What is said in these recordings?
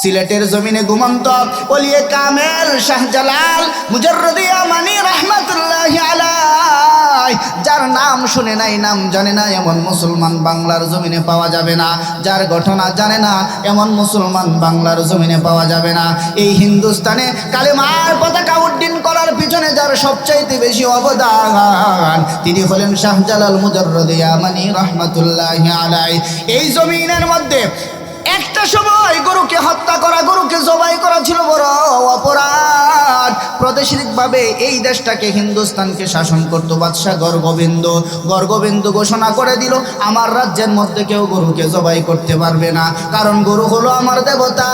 সিলেটের জমিনে ঘুমন্ত ওলিয়ে কামেল শাহজালাল মুজাররদ ইয়ামানি রহমাতুল্লাহি আলাইহি, যার নাম শুনে নাই, নাম জানে না এমন মুসলমান বাংলার জমিনে পাওয়া যাবে না। যার ঘটনা জানে না এমন মুসলমান বাংলার জমিনে পাওয়া যাবে না। এই হিন্দুস্তানে কালেমার পতাকা উড্ডীন করার পিছনে যার সবচাইতে বেশি অবদান, তিনি হলেন শাহজালাল মুজাররদ ইয়ামানি রহমাতুল্লাহি আলাইহি। এই জমিনের মধ্যে একটা সময় গরুকে হত্যা করা, গরুকে জবাই করা ছিল বড় অপরাধ। প্রাদেশিকভাবে এই দেশটাকে, হিন্দুস্তানকে শাসন করত বাদশাহ গর্গবিন্দ। গর্গবিন্দ ঘোষণা করে দিল, আমার রাজ্যের মধ্যে কেউ গরুকে জবাই করতে পারবে না, কারণ গরু হলো আমার দেবতা,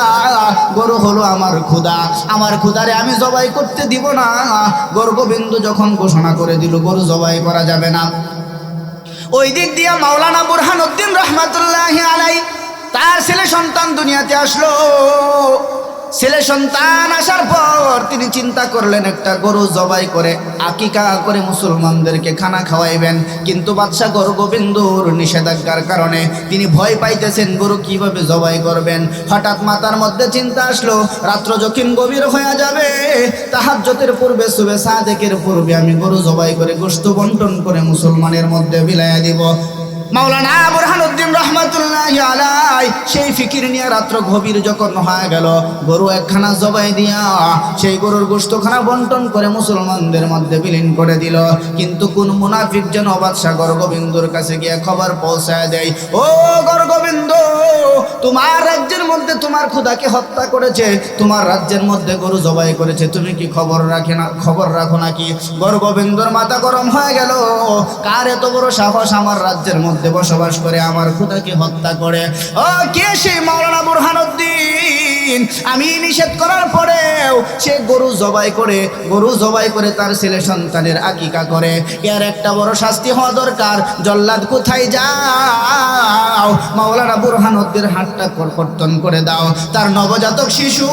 গরু হলো আমার খোদা, আমার খোদারে আমি জবাই করতে দিব না। গর্গবিন্দ যখন ঘোষণা করে দিল গরু জবাই করা যাবে না, ওই দিক দিয়ে মাওলানা বুরহানুদ্দিন রহমাতুল্লাহি আলাইহি তার ছেলে সন্তান দুনিয়াতে আসলো। ছেলে সন্তান আসার পর তিনি চিন্তা করলেন একটা গরু জবাই করে আকিকা করে মুসলমানদেরকে খানা খাওয়াইবেন, কিন্তু বাদশাহ গর্গবিন্দুর নিষেধাজ্ঞার কারণে তিনি ভয় পাইতেছেন গরু কিভাবে জবাই করবেন। হঠাৎ মাথার মধ্যে চিন্তা আসলো, রাত্র যখন গভীর হয়ে যাবে, তাহাজ্জুদের পূর্বে সুবে সাদেকের পূর্বে আমি গরু জবাই করে গোশত বন্টন করে মুসলমানের মধ্যে বিলাইয়া দিব। মাওলানা বুরহানুদ্দিন রহমাতুল্লাহি আলাইহি সেই ফিকির নিয়ে রাত্র গভীর যখন হয়ে গেল, গরু একখানা জবাই দিয়া সেই গরুর গোশতখানা বন্টন করে মুসলমানদের মধ্যে বিলীন করে দিল। কিন্তু কোন মুনাফিক যেন বাদশাহ গর্গবিন্দুর কাছে গিয়ে খবর পৌঁছায় দেয়, ও গর্গবিন্দ, তোমার রাজ্যের মধ্যে তোমার খোদাকে হত্যা করেছে, তোমার রাজ্যের মধ্যে গরু জবাই করেছে, তুমি কি খবর রাখো নাকি? গর্গবিন্দুর মাথা গরম হয়ে গেল, কার এত বড় সাহস আমার রাজ্যের মধ্যে বসবাস করে আমার খোদাকে হত্যা করে? ও কে সেই মাওলানা বুরহানুদ্দিন? আমি নিষেধ করার পরেও সে গরু জবাই করে তার ছেলে সন্তানের আকিকা করে। এর একটা বড় শাস্তি হওয়া দরকার। জল্লাদ কোথায় যাও, মাওলানা বুরহানুদ্দিন হাতটা কর্তন করে দাও, তার নবজাতক শিশু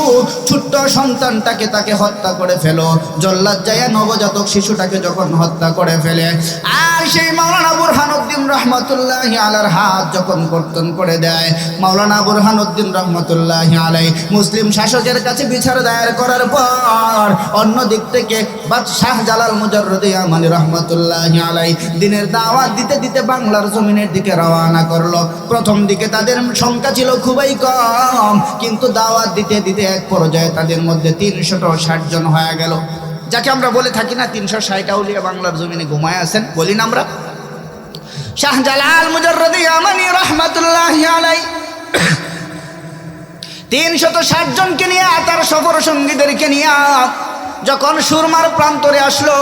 ছোট্ট সন্তানটাকে তাকে হত্যা করে ফেলো। জল্লাদ যাইয়া নবজাতক শিশুটাকে যখন হত্যা করে ফেলে, আর সেই মাওলানা বুরহানুদ্দিন রহমাতুল্লাহি আলাইহির হাত যখন কর্তন করে দেয়, মাওলানা বুরহানুদ্দিন রহমাতুল্লাহি আলাইহি মুসলিম শাসকের কাছে বিচার দায়ের করার পর অন্য দিক থেকে শাহজালাল মুজাররদ ইয়ামানি রহমাতুল্লাহি আলাইহি দিনের দাওয়াত দিতে দিতে বাংলার জমিনের দিকে রওনা করলো। প্রথম দিকে তাদের সংখ্যা ছিল খুবই কম, কিন্তু দাওয়াত দিতে দিতে এক পর্যায়ে তাদের মধ্যে 360 জন হয়ে গেল। যাকে আমরা বলে থাকি না 360 আউলিয়া বাংলার জমিনে ঘুমায় আছেন, বলি না আমরা। শাহজালাল মুজাররদ ইয়ামানি রহমাতুল্লাহি আলাইহি 360 জনকে নিয়ে, তার সফর সঙ্গীদেরকে নিয়ে যখন সুরমার প্রান্তরে আসলো,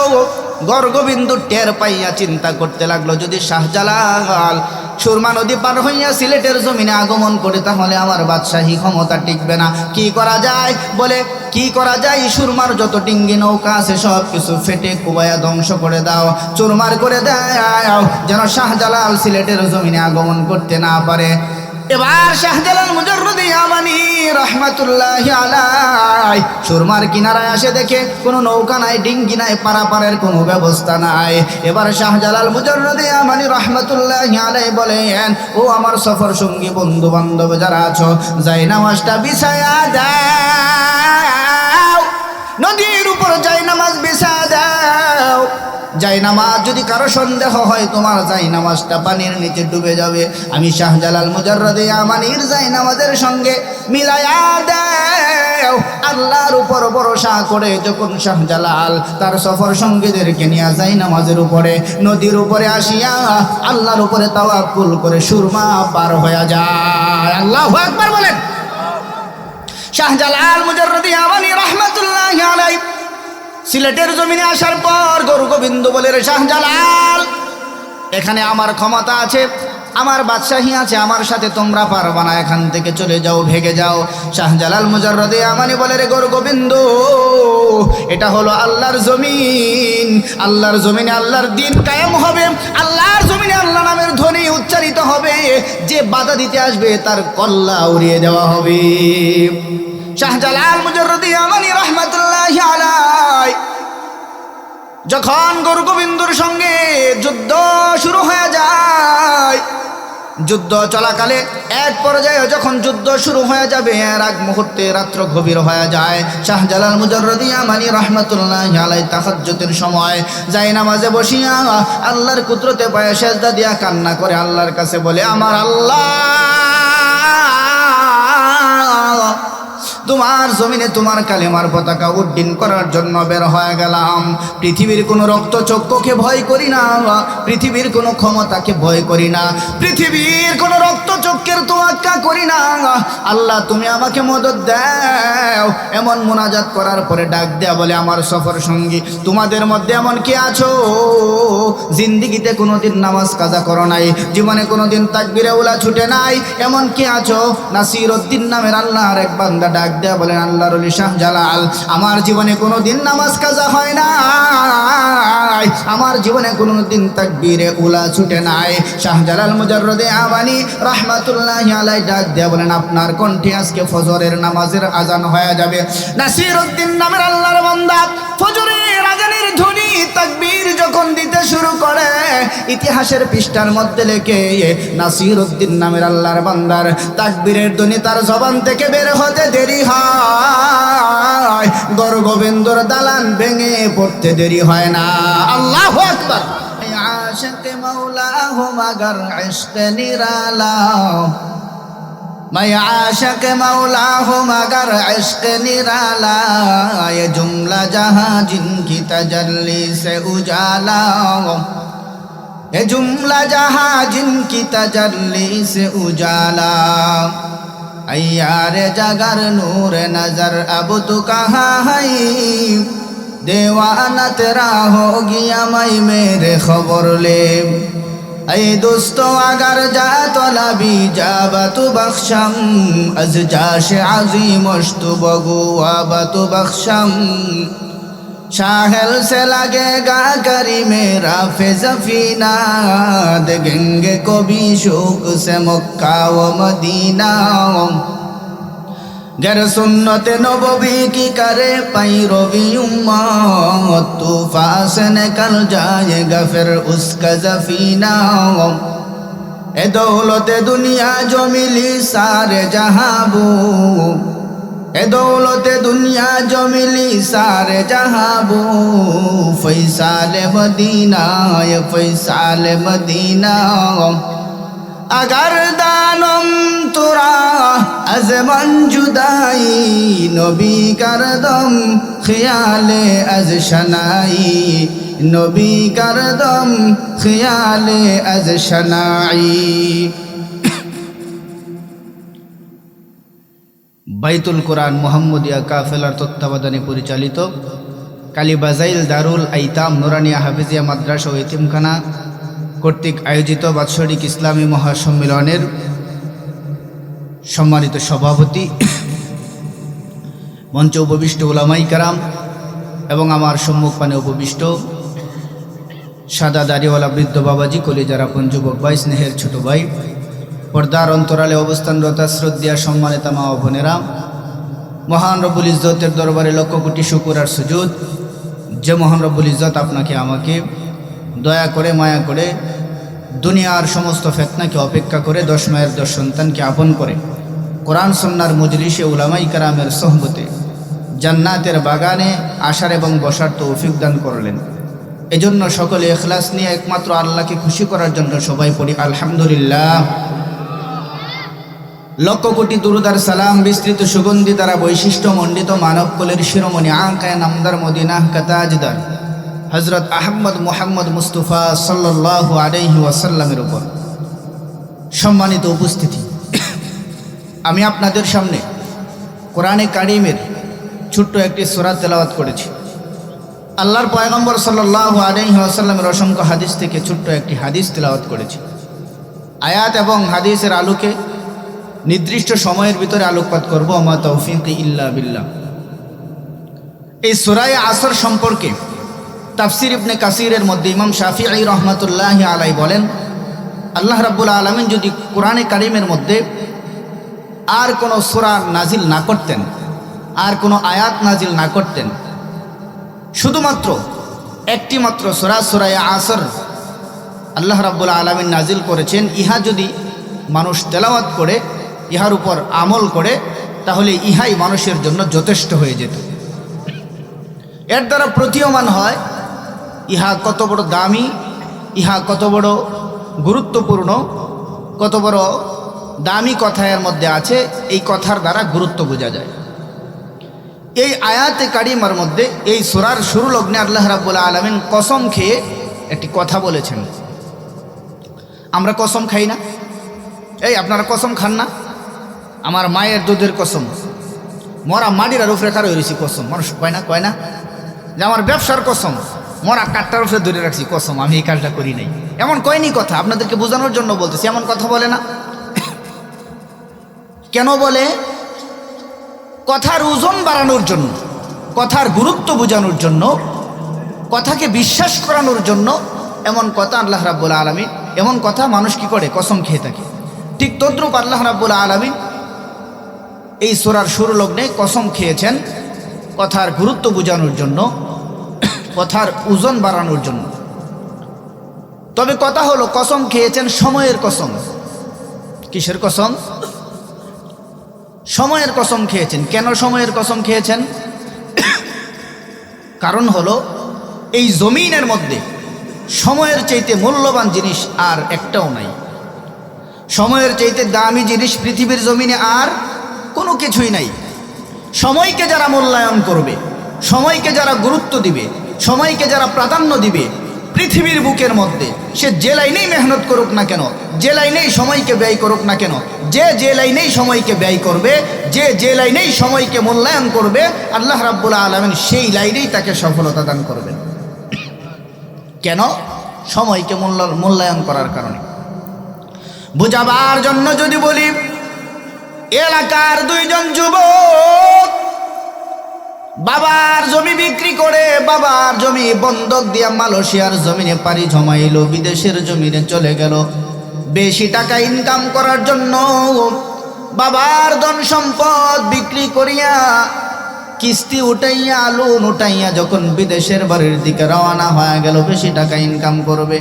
গর্গবিন্দু টের পাইয়া চিন্তা করতে লাগলো, যদি শাহজালাল সুরমা নদী পার হইয়া সিলেটের জমিনে আগমন করে তাহলে আমার বাদশাহী ক্ষমতা টিকবে না। কি করা যায়? বলে কি করা যায়, সুরমার যত ডিঙ্গি নৌকা আছে সব কিছু ফেটে কুবায়া ধ্বংস করে দাও, চুরমার করে দাও, যেন শাহজালাল সিলেটের জমিনে আগমন করতে না পারে। এবার শাহজালাল মুজাররদ ইয়ামানি রহমাতুল্লাহি আলাইহি সুরমার কিনারায় আসে, দেখে কোনো নৌকা নাই, ডিঙ্গি নাই, পারাপারের কোনো ব্যবস্থা নাই। এবার শাহজালাল মুজাররদ ইয়ামানি রহমাতুল্লাহি আলাইহি বলেন, ও আমার সফর সঙ্গী বন্ধু বান্ধব যারা আছো, যাই নামাজটা বিছায়া দাও, নদীর উপর যাই নামাজ বিছায়া দাও। যাই নামাজ যদি কারো সন্দেহ হয়, তোমার যাই নামাজটা পানির নিচে ডুবে যাবে। আমি শাহজালাল মুজাররদ ইয়ামানির যাই নামাজের সঙ্গে মিলায়া দাও। আল্লাহর উপর ভরসা করে যখন শাহজালাল তার সফর সঙ্গীদেরকে নিয়ে যাই নামাজের উপরে নদীর উপরে আসিয়া আল্লাহর উপরে তাওয়াক্কুল করে সুরমা পার হয়ে যায়। আল্লাহু আকবার বলেন। শাহজালাল মুজাররদ ইয়ামানি রহমাতুল্লাহি আলাইহি সিলেটের জমিনে আসার পর গর্গবিন্দ বলে, রে শাহজালাল, এখানে আমার ক্ষমতা আছে, আমার বাদশাহী আছে, আমার সাথে তোমরা পারবা না, এখান থেকে চলে যাও, ভেগে যাও। শাহজালাল মুজাররদ ইয়ামানি বলে, রে গর্গবিন্দ, এটা হলো আল্লাহর জমিন, আল্লাহর জমিনে আল্লাহর দ্বীন কায়েম হবে, আল্লাহর জমিনে আল্লাহ নামের ধ্বনি উচ্চারিত হবে, যে বাধা দিতে আসবে তার কল্লা উড়িয়ে দেওয়া হবে। শাহজালাল মুজাররদ ইয়ামানি রহমাতুল্লাহি আলাইহি যখন গর্গবিন্দুর সঙ্গে যুদ্ধ শুরু হয়ে যায়, যুদ্ধ চলাকালে এক পর্যায়ে যখন যুদ্ধ শুরু হয়ে যাবে এর আগ মুহূর্তে রাত্র গভীর হয়ে যায়। শাহজালাল মুজাররদি ইয়ামানী রাহমাতুল্লাহি আলাইহি তাহাজ্জুদের সময় যায় নামাজে বসিয়া আল্লাহর কুদরতে পায়ে সেজদা দিয়া কান্না করে আল্লাহর কাছে বলে, আমার আল্লাহ, তোমার জমিনে তোমার কালেমার পতাকা উড্ডীন করার জন্য বের হয়ে গেলাম। পৃথিবীর কোনো রক্তচক্ষুকে ভয় করি না, পৃথিবীর কোনো ক্ষমতাকে ভয় করি না, পৃথিবীর কোনো রক্তচক্ষের তোয়াক্কা করি না। আল্লাহ তুমি আমাকে মদদ দাও। এমন মোনাজাত করার পরে ডাক দেয়া বলে, আমার সফর সঙ্গী, তোমাদের মধ্যে এমন কি আছো জিন্দিগিতে কোনোদিন নামাজ কাজা করো নাই, জীবনে কোনোদিন তাকবীরে উলা ছুটে নাই? এমন কি আছো? নাসির উদ্দিন নামের আল্লাহর এক বান্দা ডাক দেয়া বলেন, আল্লাহর ওলি শাহজালাল, আমার জীবনে কোনোদিন নামাজ কাজা হয় নাই, আমার জীবনে কোনোদিন তাকবীরে উলা ছুটে নাই। শাহজালাল মুজাররদি ইয়ামানী রাহমাতুল্লাহি আলাইহি ডাক দেয়া বলেন, আপনার কণ্ঠে আজকে ফজরের নামাজের আজান হয়ে যাবে। নাসির উদ্দিন নামের আল্লাহর বান্দা ফজরের আজানের ধ্বনি তাকবীর যখন দিতে শুরু করে, ইতিহাসের পৃষ্ঠার মধ্যে লেখে নাসির উদ্দিন নামের আল্লাহর বান্দার তাকবীরের ধ্বনি তার জবান থেকে বের হতে দেরি হয়, গর্গোবিন্দর দালান ভেঙে পড়তে দেরি হয় না। আল্লাহু আকবার। আশিক মাওলা হো মগর ইশক নিরালা, मैं आशिक मौला हूँ मगर इश्क निराला, ये जुमला जहाँ जिनकी तजल्ली से उजाला, ये जुमला जहाँ जिनकी तजल्ली से उजाला, अय्यारे जगर नूर नजर अब तू कहाँ है, दीवाना तेरा हो गया मैं मेरे खबर ले, ऐ दोस्तों अगर जा तलबी जाबतु बख्शम, अज जाश अजीमस्तु बगु आबतु बख्शम, शाहल से लगेगा करी मेरा फिज़फीना, देखेंगे को भी शौक से मक्का व मदीना, गर सुन्नत नबवी की करे पैरवी उम्मत, तूफान से निकल जाएगा फिर उसका ज़फीना, ए दौलत दुनिया जो मिली सारे जहां बू, ए दौलत दुनिया जो मिली सारे जहां बू, फैसाल मदीना ये फैसाल मदीना, अगर दानम तुरा अज मन जुदाई, नबी करदम ख्याले अज शनाई, नबी करदम ख्याले अज शनाई। বাইতুল কোরআন মুহাম্মদিয়া কাফেলার তত্ত্বাবধানে পরিচালিত কালীবাজাইল দারুল আইতাম নুরানিয়া হাফিজিয়া মাদ্রাসা ও এতিমখানা কর্তৃক আয়োজিত বাৎসরিক ইসলামী মহাসম্মেলনের সম্মানিত সভাপতি, মঞ্চে উপবিষ্ট উলামাই কারাম এবং আমার সম্মুখপানে উপবিষ্ট সাদা দাড়িওয়ালা বৃদ্ধ বাবাজি, কলিজার আপন যুবক ভাই, স্নেহের ছোট ভাই, পর্দার অন্তরালে অবস্থানরত শ্রদ্ধা সম্মানিতা মা ও বোনেরা, মহান রব্বুল ইজ্জতের দরবারে লক্ষ কোটি শুকর আর সুজুদ যে মহান রব্বুল ইজ্জত আপনাকে আমাকে দয়া করে মায়া করে দুনিয়ার সমস্ত ফিতনাকে অপেক্ষা করে 10 মায়ের 10 সন্তানকে আপন করে কোরআন সুন্নাহর মজলিসে উলামাই কারামের সোহবতে জান্নাতের বাগানে আসার এবং বসার তৌফিক দান করলেন। এজন্য সকলে ইখলাস নিয়ে একমাত্র আল্লাহকে খুশি করার জন্য সবাই পড়ি আলহামদুলিল্লাহ। লক্ষ কোটি দুরূদ আর সালাম বিস্তৃত সুগন্ধি দ্বারা বৈশিষ্ট্য মণ্ডিত মানবকুলের শিরোমণি আকায়ে নামদার মদিনাহ কাতাজদার হযরত আহমদ মুহাম্মদ মুস্তাফা সাল্লাল্লাহু আলাইহি ওয়াসাল্লামের উপর সম্মানিত উপস্থিতি, আমি আপনাদের সামনে কোরআনে কারিমের ছোট্ট একটি সূরা তেলাওয়াত করেছি। আল্লাহর পয়গম্বর সাল্লাল্লাহু আলাইহি ওয়াসাল্লামের অসংখ্য হাদিস থেকে ছোট্ট একটি হাদিস তেলাওয়াত করেছি। আয়াত এবং হাদিসের আলোকে নির্দিষ্ট সময়ের ভিতরে আলোকপাত করব। আমা তৌফিক ইল্লা বিল্লাহ। এই সূরা আসর সম্পর্কে তাফসীর ইবনে কাসিরের মধ্যে ইমাম শাফিঈ রাহমাতুল্লাহি আলাইহি বলেন, আল্লাহ রাব্বুল আলামিন যদি কোরআনে কারিমের মধ্যে আর কোনো সূরা নাজিল না করতেন, আর কোনো আয়াত নাজিল না করতেন, শুধুমাত্র একটি মাত্র সূরা, সূরা আসর আল্লাহ রাব্বুল আলামিন নাজিল করেছেন, ইহা যদি মানুষ তেলাওয়াত করে ইহার উপর আমল করে তাহলে ইহাই মানুষের জন্য যথেষ্ট হয়ে যেত। এর দ্বারা প্রতীয়মান হয় ইহা কত বড় দামি, ইহা কত বড় গুরুত্বপূর্ণ, কত বড় দামি কথা এর মধ্যে আছে। এই কথার দ্বারা গুরুত্ব বোঝা যায়। এই আয়াতে কারিমার মধ্যে এই সূরার শুরু লগ্নে আল্লাহ রাব্বুল আলামিন কসম খেয়ে একটি কথা বলেছেন। আমরা কসম খাই না? এই আপনারা কসম খান না? আমার মায়ের দুধের কসম, মরা মাটির আর উপরে কারো হয়েছি কসম, মানুষ কয় না যে আমার ব্যবসার কসম, মরা কাঠটার উপরে ধরে রাখছি কসম, আমি এই কাজটা করি নাই। এমন কয়নি কথা, আপনাদেরকে বোঝানোর জন্য বলতেছি। এমন কথা বলে না কেন বলে? কথার ওজন বাড়ানোর জন্য, কথার গুরুত্ব বোঝানোর জন্য, কথাকে বিশ্বাস করানোর জন্য এমন কথা আল্লাহ রাব্বুল আলামিন, এমন কথা মানুষ কি করে? কসম খেয়ে থাকে। ঠিক তদ্রূপ আল্লাহ রাব্বুল আলামিন এই সূরার শুরু লগ্নে কসম খেয়েছেন কথার গুরুত্ব বোঝানোর জন্য, কথার ওজন বাড়ানোর জন্য। তবে কথা হলো কসম খেয়েছেন সময়ের কসম। কিসের কসম? সময়ের কসম খেয়েছেন। কেন সময়ের কসম খেয়েছেন? কারণ হলো এই জমিনের মধ্যে সময়ের চাইতে মূল্যবান জিনিস আর একটাও নাই। সময়ের চাইতে দামি জিনিস পৃথিবীর জমিনে আর কোনো কিছুই নাই। সময়কে যারা মূল্যায়ন করবে, সময়কে যারা গুরুত্ব দিবে, সময়কে যারা প্রাধান্য দিবে পৃথিবীর বুকের মধ্যে, সে যে লাইনেই মেহনত করুক না কেন, যে লাইনেই সময়কে ব্যয় করুক না কেন, যে লাইনেই সময়কে ব্যয় করবে, যে লাইনেই সময়কে মূল্যায়ন করবে, আল্লাহ রাব্বুল আলামিন সেই লাইনেই তাকে সফলতা দান করবেন। কেন? সময়কে মূল্যায়ন করার কারণে। বুঝাবার জন্য যদি বলি, এলাকার দুইজন যুবক বাবার জমি বিক্রি করে, বাবার জমি বন্ধক দিয়া মালয়েশিয়ার জমিনে পাড়ি জমাইল, বিদেশের জমিনে চলে গেল বেশি টাকা ইনকাম করার জন্য। বাবার ধন সম্পদ বিক্রি করিয়া, কিস্তি উঠাইয়া, লোন উঠাইয়া যখন বিদেশের বাড়ির দিকে রওনা হয়ে গেল বেশি টাকা ইনকাম করবে,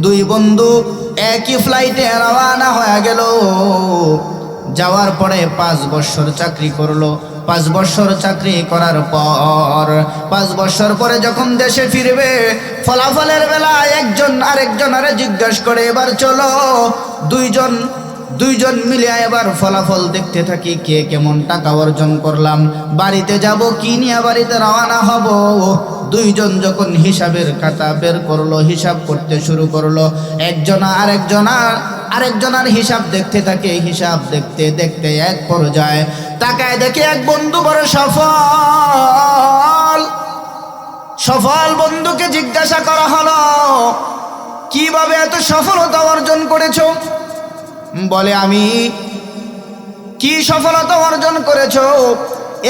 দুই বন্ধু একই ফ্লাইটে রওনা হয়ে গেল। যাওয়ার পরে 5 বছর চাকরি করলো। 5 বছর চাকরি করার পর 5 বছর পরে যখন দেশে ফিরবে, ফলাফলের বেলা একজন আরেকজনের জিজ্ঞেস করে, এবার চলো দুইজন মিলে এবার ফলাফল দেখতে থাকি, কে কেমন টাকা অর্জন করলাম, বাড়িতে যাব কি নিয়ে বাড়িতে রওনা হব। দুইজন যখন হিসাবের খাতা বের করলো, হিসাব করতে শুরু করলো, একজন আরেকজনের হিসাব দেখতে থাকে। হিসাব দেখতে দেখতে এক পর্যায়ে তাকায় দেখে এক বন্ধু বড় সফল বন্ধুকে জিজ্ঞাসা করা হলো, কিভাবে এত সফলতা অর্জন করেছো? বলে, আমি কি সফলতা অর্জন করেছো?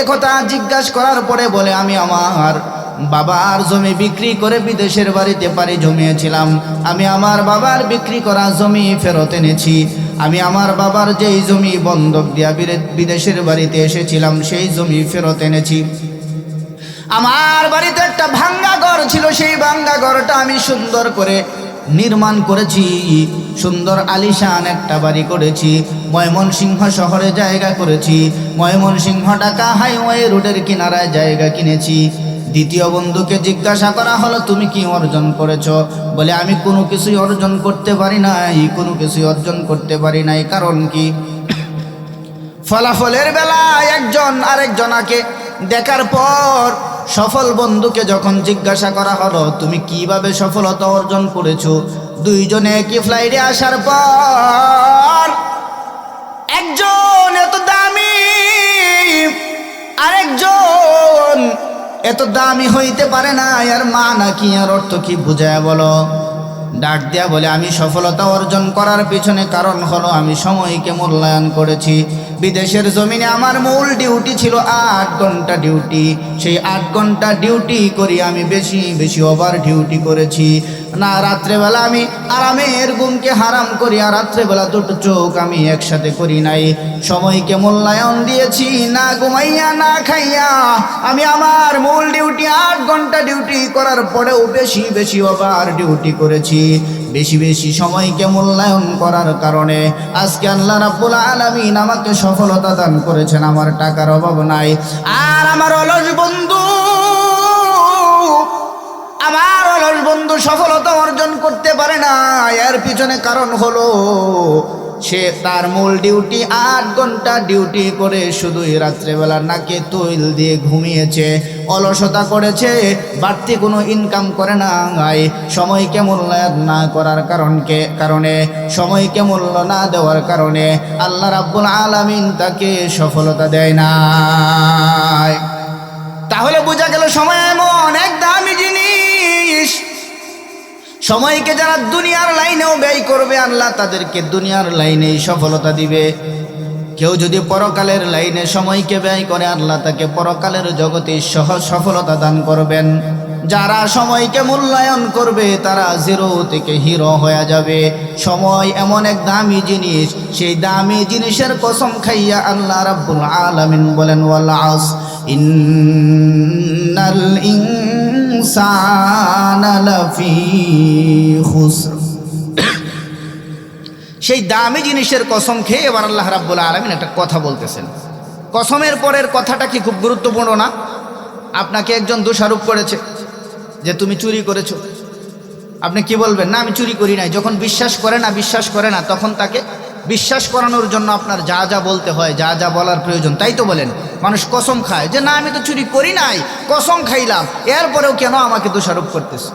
একথা জিজ্ঞাসা করার পরে বলে, আমি আমার বাবার জমি বিক্রি করে বিদেশের বাড়িতে পাড়ি জমিয়েছিলাম। আমি আমার বাবার বিক্রি করা জমি ফেরত এনেছি। আমি আমার বাবার যেই জমি বন্ধক দিয়া বিদেশের বাড়িতে এসেছিলাম সেই জমি ফেরত এনেছি। আমার বাড়িতে একটা ভাঙ্গা ঘর ছিল, সেই ভাঙ্গা ঘরটা আমি সুন্দর করে নির্মাণ করেছি, সুন্দর আলিশান একটা বাড়ি করেছি। ময়মনসিংহ শহরে জায়গা করেছি, ময়মনসিংহ ঢাকা হাইওয়ে রোডের কিনারায় জায়গা কিনেছি। দ্বিতীয় বন্ধুকে জিজ্ঞাসা করা হলো, তুমি কি অর্জন করেছো? বলে, আমি কোনো কিছুই অর্জন করতে পারি নাই। কারণ কি? ফলাফলের বেলায় একজন আরেকজনকে দেখার পর সফল বন্ধুকে যখন জিজ্ঞাসা করা হলো, তুমি কিভাবে সফলতা অর্জন করেছো? দুইজনে একই ফ্লাইটে আসার পর একজন এত দামি, আরেকজন এত দামি হইতে পারে না। আর মানা কি, আর অর্থ কি বুঝায় বলো? ডাক দেয়া বলে, আমি সফলতা অর্জন করার পিছনে কারণ হলো আমি সময়কে মূল্যায়ন করেছি। বিদেশের জমিনে আমার মূল ডিউটি ছিল 8 ঘন্টা ডিউটি। সেই 8 ঘন্টা ডিউটি করি আমি বেশি ওভার ডিউটি করেছি। না রাত্রেবেলা আমি আরামের ঘুমকে হারাম করি, আর রাত্রেবেলা দুটো চোখ আমি একসাথে করি নাই। সময়কে মূল্যায়ন দিয়েছি, না ঘুমাইয়া না খাইয়া। আমি আমার মূল ডিউটি 8 ঘন্টা ডিউটি করার পরেও বেশি বেশি ওভার ডিউটি করেছি। বেশি বেশি সময়কে মূল্যায়ন করার কারণে আজকে আল্লাহ রাব্বুল আলামিন আমাকে সফলতা দান করেছেন। আমার টাকার অভাব নাই। আর আমার অলস বন্ধু সফলতা অর্জন করতে পারে না। এর পিছনে কারণ হলো সে তার মূল ডিউটি 8 ঘন্টা ডিউটি করে শুধুই রাত্রেবেলা নাকে তৈল দিয়ে ঘুমিয়েছে, অলসতা করেছে, বাড়তি কোনো ইনকাম করে না। সময়কে মূল্যায়ন না করার কারণে সময়কে মূল্য না দেওয়ার কারণে আল্লাহ রাব্বুল আলামিন তাকে সফলতা দেয় না। তাহলে বোঝা গেল সময় এমন এক দামি জিনিস, সময়কে যারা দুনিয়ার লাইনেও ব্যয় করবে আল্লাহ তাদেরকে দুনিয়ার লাইনেই সফলতা দিবে। কেউ যদি পরকালের লাইনে সময়কে ব্যয় করে আল্লাহ তাকে পরকালের জগতে সহজ সফলতা দান করবেন। যারা সময়কে মূল্যায়ন করবে তারা জিরো থেকে হিরো হয়ে যাবে। সময় এমন এক দামি জিনিস, সেই দামি জিনিসের কসম খাইয়া আল্লাহ রাব্বুল আলামিন বলেন ওয়াল আস ইন্নাল ইনসানা লাফি খুসর। সেই দামি জিনিসের কসম খেয়ে এবার আল্লাহ রাব্বুল আলামিন একটা কথা বলতেছেন। কসমের পরের কথাটা কি খুব গুরুত্বপূর্ণ না? আপনাকে একজন দোষারোপ করেছে যে তুমি চুরি করেছো, আপনি কি বলবেন? না আমি চুরি করি নাই। যখন বিশ্বাস করে না তখন তাকে বিশ্বাস করানোর জন্য আপনার যা যা বলতে হয়, যা যা বলার প্রয়োজন তাই তো বলেন। মানুষ কসম খায় যে না আমি তো চুরি করি নাই, কসম খাইলাম, এরপরেও কেন আমাকে দোষারোপ করতেছে?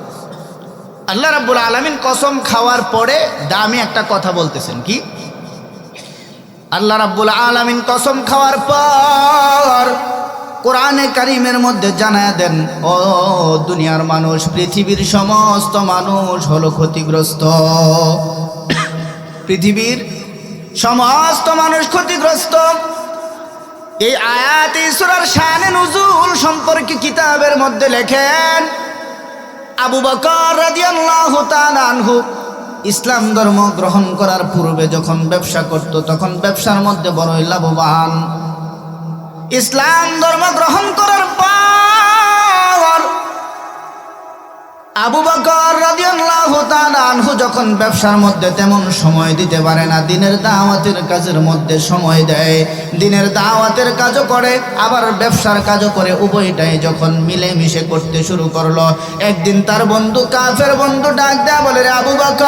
আল্লাহ রাব্বুল আলামিন কসম খাওয়ার পরে দামি একটা কথা বলতেছেন। কি? আল্লাহ রাব্বুল আলামিন কসম খাওয়ার পর কোরআনে কারিমের মধ্যে জানায়া দেন, ও দুনিয়ার মানুষ, পৃথিবীর সমস্ত মানুষ হলো ক্ষতিগ্রস্ত। পৃথিবীর সমস্ত মানুষ ক্ষতিগ্রস্ত। এই আয়াত এই সূরার শানে নুজুল সম্পর্কে কিতাবের মধ্যে লেখেন আবু বকর রাদিয়াল্লাহু তাআলা আনহু ইসলাম ধর্ম গ্রহণ করার পূর্বে যখন ব্যবসা করত তখন ব্যবসার মধ্যে বড়ই লাভবান। ইসলাম ধর্ম গ্রহণ করার পর আবু বকর রাদিয়াল্লাহু তাআলা আনহু যখন ব্যবসার মধ্যে তেমন সময় দিতে পারে না, দিনের দাওয়াতের কাজের মধ্যে সময় দেয়, দিনের দাওয়াতের কাজও করে আবার ব্যবসার কাজও করে, উভয়টাই যখন মিলেমিশে করতে শুরু করলো, একদিন তার বন্ধু, কাফের বন্ধু ডাক দেয়া বলে, রে আবু বকর,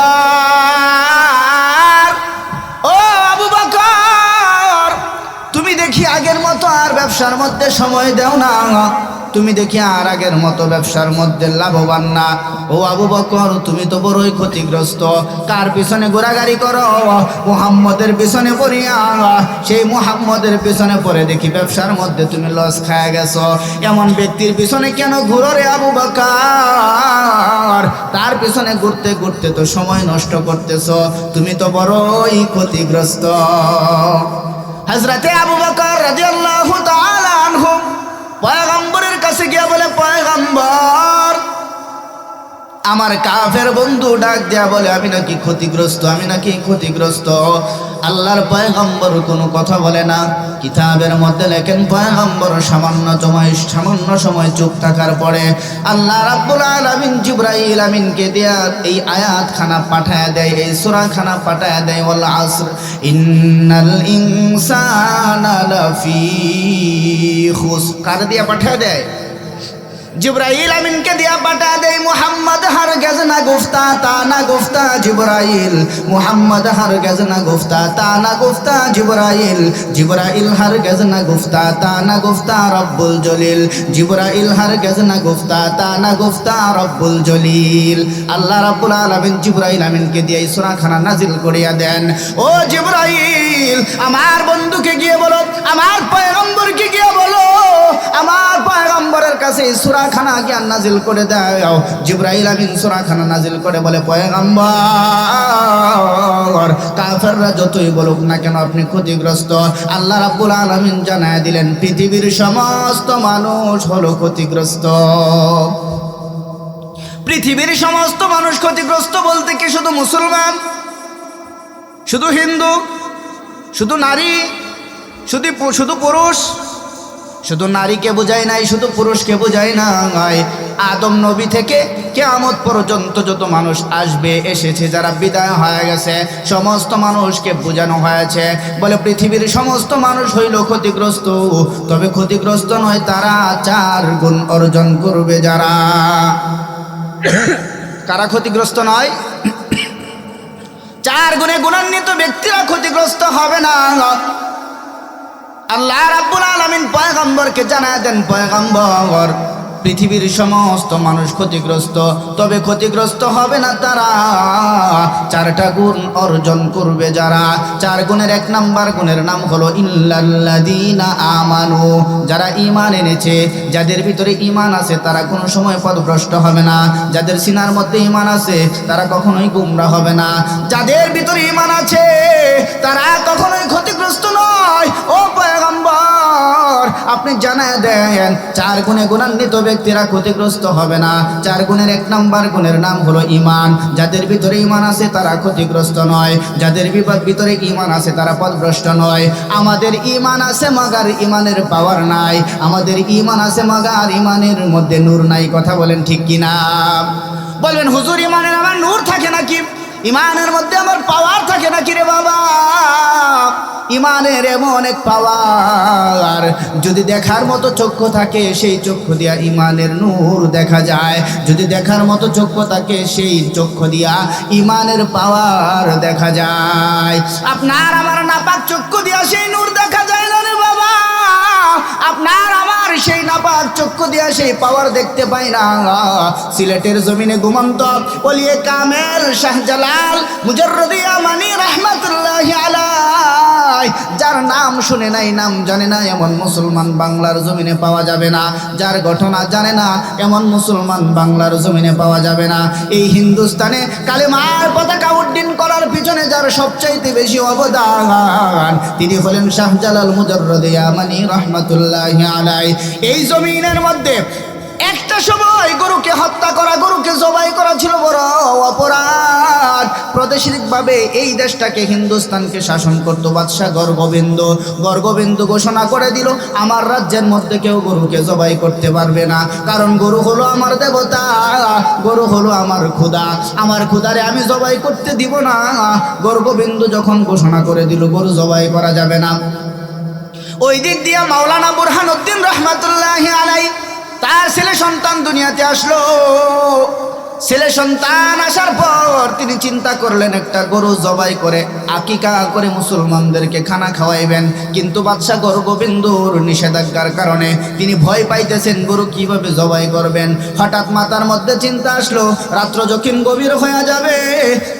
ও আবু বকর, তুমি দেখি আগের মতো আর ব্যবসার মধ্যে সময় দেও না, তুমি দেখি আর আগের মতো ব্যবসার মধ্যে লাভবান না। ও আবু বকর, তুমি তো বড়ই ক্ষতিগ্রস্ত। কার পিছনে ঘোরাঘুরি করো? মুহাম্মদের পিছনে পড়িয়া। সেই মুহাম্মদের পিছনে পড়ে দেখি ব্যবসার মধ্যে তুমি লস খায় গেছো। এমন ব্যক্তির পিছনে কেন ঘুরো রে আবু বকর? তার পিছনে ঘুরতে ঘুরতে তো সময় নষ্ট করতেছো, তুমি তো বড়ই ক্ষতিগ্রস্ত। হযরতে আবু বকর রাদিয়াল্লাহু তাআলা আনহু পয়গম্বরের কাছে গিয়ে বলে, পয়গম্বর, আমার কাফের বন্ধু ডাক দেয়া বলে আমি নাকি ক্ষতিগ্রস্ত। আল্লাহর পয়গম্বর কোনো কথা বলে না। কিতাবের মধ্যে লেখেন পয়গম্বর সামান্য সময় চুপ থাকার পরে আল্লাহ রাব্বুল আলামিন জিবরাইল আমিনকে দিয়া এই আয়াত খানা পাঠায় দেয়, এই সূরা খানা পাঠায় দেয়, ওয়াল আসর ইন্নাল ইনসানা লাফি খুসর। কার দিয়া পাঠায় দেয়? জিবরাইল আমিনকে দিয়া পাঠা দেয়। মুহাম্মদ হারগিজ না গুফতা তা না গুফতা জিবরাইল, মুহাম্মদ হারগিজ না গুফতা তা না গুফতা জিবরাইল, জিবরাইল হারগিজ না গুফতা তা না গুফতা রব্বুল জলিল, জিবরাইল হারগিজ না গুফতা তা না গুফতা রব্বুল জলিল। আল্লাহ রাব্বুল আলামিন জিবরাইল আমিনকে দিয়ে এই সূরা খানা নাজিল করিয়া দেন। ও জিবরাইল, আমার বন্ধুকে গিয়ে বলো, আমার পয়গম্বরকে গিয়ে বলো, আমার পয়গম্বরের কাছে এই সূরা খানা জ্ঞান নাজিল করে দাও। জিবরাইল আমিন সূরা খানা নাজিল করে বলে, পয়গম্বর, কাফেররা যতই বলুক না কেন আপনি ক্ষতিগ্রস্ত। আল্লাহ রাব্বুল আলামিন জানায় দিলেন পৃথিবীর সমস্ত মানুষ হলো ক্ষতিগ্রস্ত। পৃথিবীর সমস্ত মানুষ ক্ষতিগ্রস্ত বলতে কি শুধু মুসলমান, শুধু হিন্দু, শুধু নারী, শুধু পুরুষ? শুধু নারীকে বোঝায় নাই, শুধু পুরুষকে বোঝায় নাই। আদম নবী থেকে কিয়ামত পর্যন্ত যত মানুষ আসবে, এসেছে, যারা বিদায় হয়ে গেছে, সমস্ত মানুষকে বোঝানো হয়েছে। বলে পৃথিবীর সমস্ত মানুষ হইল ক্ষতিগ্রস্ত, তবে ক্ষতিগ্রস্ত নয় তারা, 4 গুণ অর্জন করবে যারা। কারা ক্ষতিগ্রস্ত নয়? 4 গুণে গুণান্বিত ব্যক্তিরা ক্ষতিগ্রস্ত হবে না। আল্লাহ রাব্বুল আলামিন পয়গম্বরকে জানায় দেন, পয়গম্বর, পৃথিবীর সমস্ত মানুষ ক্ষতিগ্রস্ত, তবে ক্ষতিগ্রস্ত হবে না তারা, 4টা গুণ অর্জন করবে যারা। 4 গুণের 1 নাম্বার গুণের নাম হলো ইল্লাল্লাযীনা আমানু, যারা ঈমান এনেছে। যাদের ভিতরে ঈমান আছে তারা কোনো সময় পথভ্রষ্ট হবে না। যাদের সিনার মধ্যে ঈমান আছে তারা কখনোই গুমরা হবে না। যাদের ভিতরে ঈমান আছে তারা কখনোই ক্ষতিগ্রস্ত নয়। ও পয়গম্বর, আপনি জানায় দেন 4 গুণে গুণান্বিত ব্যক্তিরা ক্ষতিগ্রস্ত হবে না। 4 গুণের 1 নাম্বার গুণের নাম হলো ঈমান। যাদের ভিতরে ঈমান আছে তারা ক্ষতিগ্রস্ত নয়। যাদের ভিতরে ঈমান আছে তারা পথভ্রষ্ট নয়। আমাদের ঈমান আছে মাগার ঈমানের পাওয়ার নাই। আমাদের ঈমান আছে মাগার ঈমানের মধ্যে নূর নাই। কথা বলেন ঠিক কিনা? বলবেন হুজুর, ঈমানের আমার নূর থাকে নাকি? ঈমানের মধ্যে আমার পাওয়ার থাকে নাকি রে বাবা? ঈমানের এমন এক পাওয়ার, যদি দেখার মতো চক্ষু থাকে সেই চক্ষু দিয়া ঈমানের নূর দেখা যায়। যদি দেখার মতো চক্ষু থাকে সেই চক্ষু দিয়া ঈমানের পাওয়ার দেখা যায়। আপনার আমার নাপাক চক্ষু দিয়া সেই নূর দেখা যায় না রে বাবা। আপনার আমার সেই নাপাক চক্ষু দিয়া সেই পাওয়ার দেখতে পাই না। সিলেটের জমিনে ঘুমন্ত ওলিয়ে কামেল শাহজালাল মুজাররদি আমানি রহমাতুল্লাহি আলাইহি, যার নাম শুনে নাই, নাম জানে না, এমন মুসলমান বাংলার জমিনে পাওয়া যাবে না। যার ঘটনা জানে না এমন মুসলমান বাংলার জমিনে পাওয়া যাবে না। এই হিন্দুস্তানে কালেমার পতাকা উড্ডীন করার পিছনে যার সবচাইতে বেশি অবদান, তিনি হলেন শাহজালাল মুজাররদি আমানি রহমাতুল্লাহি আলাইহি। এই জমিনের মধ্যে একটা সময় গরুকে হত্যা করা, গরুকে জবাই করা ছিল বড় অপরাধ। প্রাদেশিকভাবে এই দেশটাকে, হিন্দুস্তানকে শাসন করত বাদশাহ গর্গবিন্দ। গর্গবিন্দ ঘোষণা করে দিল, আমার রাজ্যের মধ্যে কেউ গরুকে জবাই করতে পারবে না, কারণ গরু হলো আমার দেবতা, গরু হলো আমার খোদা, আমার খোদারে আমি জবাই করতে দিব না। গর্গবিন্দ যখন ঘোষণা করে দিল গরু জবাই করা যাবে না, ওই দিক দিয়া মাওলানা বুরহানুদ্দিন রহমাতুল্লাহি আলাইহি তার ছেলে সন্তান দুনিয়াতে আসলো। ছেলে সন্তান আসার পর তিনি চিন্তা করলেন একটা গরু জবাই করে আকিকা করে মুসলমানদেরকে খানা খাওয়াইবেন। কিন্তু বাদশাহ গর্গবিন্দুর নিষেধাজ্ঞার কারণে তিনি ভয় পাইতেছেন গরু কিভাবে জবাই করবেন। হঠাৎ মাথার মধ্যে চিন্তা আসলো, রাত্র যখন গভীর হয়ে যাবে,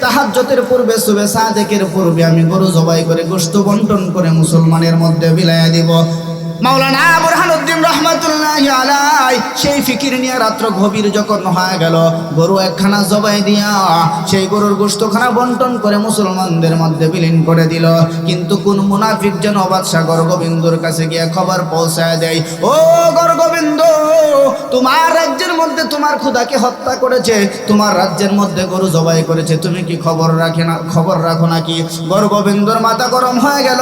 তাহাজ্জুদের পূর্বে, সুবে সাদেকের পূর্বে আমি গরু জবাই করে গোশত বন্টন করে মুসলমানের মধ্যে বিলাইয়া দিব। মাওলানা বুরহানুদ্দিন রহমাতুল্লাহি আলাইহি সেই ফিকির নিয়ে রাত্র গভীর যখন হয়ে গেল, গরু একখানা জবাই দিয়া সেই গরুর গোশতখানা বন্টন করে মুসলমানদের মধ্যে বিলীন করে দিল। কিন্তু কোন মুনাফিক যেন বাদশাহ গর্গবিন্দুর কাছে গিয়ে খবর পৌঁছায় দেয়, ও গর্গবিন্দ, তোমার রাজ্যের মধ্যে তোমার খোদাকে হত্যা করেছে, তোমার রাজ্যের মধ্যে গরু জবাই করেছে, তুমি কি খবর রাখো নাকি? গর্গবিন্দুর মাথা গরম হয়ে গেল,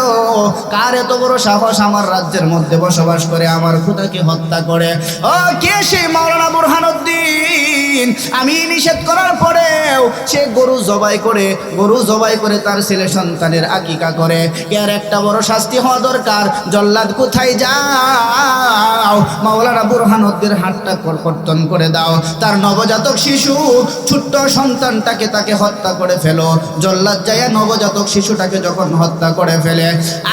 কার এত বড় সাহস আমার রাজ্যের মধ্যে বসবাস করে আমার খোদাকে হত্যা করে? ও কে সেই মাওলানা বুরহানুদ্দিন? আমি নিষেধ করার পরেও সে গরু জবাই করে তার ছেলে সন্তানের আকিকা করে। এর একটা বড় শাস্তি হওয়া দরকার। জল্লাদ কোথায় যাও, মাওলানা বুরহানুদ্দিন হাতটা কর্তন করে দাও, তার নবজাতক শিশু ছোট্ট সন্তানটাকে তাকে হত্যা করে ফেলো। জল্লাদ যাইয়া নবজাতক শিশুটাকে যখন হত্যা করে ফেলে,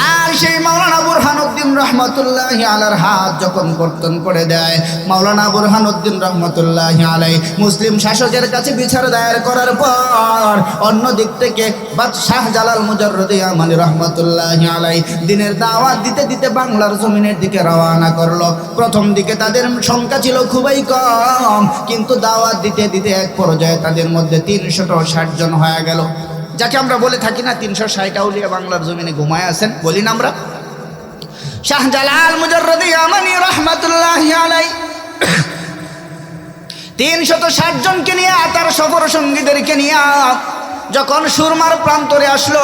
আর সেই মাওলানা বুরহানুদ্দিন রহমাতুল্লাহি আলাইহির হাত যখন কর্তন করে দেয়, মাওলানা বুরহানুদ্দিন রহমাতুল্লাহি আলাইহি মুসলিম শাসকের কাছে বিচার দায়ের করার পর অন্য দিক থেকে বাদশাহ জালাল মুজাররদি আমানি রহমাতুল্লাহি আলাইহি দিনের দাওয়াত দিতে দিতে বাংলার জমিনের দিকে রওনা করলো। প্রথম দিকে তাদের সংখ্যা ছিল খুবই কম, কিন্তু দাওয়াত দিতে দিতে এক পর্যায়ে তাদের মধ্যে 360 জন হয়ে গেল। যাকে আমরা বলে থাকি না 360 আউলিয়া বাংলার জমিনে ঘুমায় আছেন, বলি না আমরা। শাহজালাল মুজাররদি আমানি রহমাতুল্লাহি আলাইহি 360 জনকে নিয়ে তার সফর সঙ্গীদেরকে নিয়ে যখন সুরমার প্রান্তরে আসলো,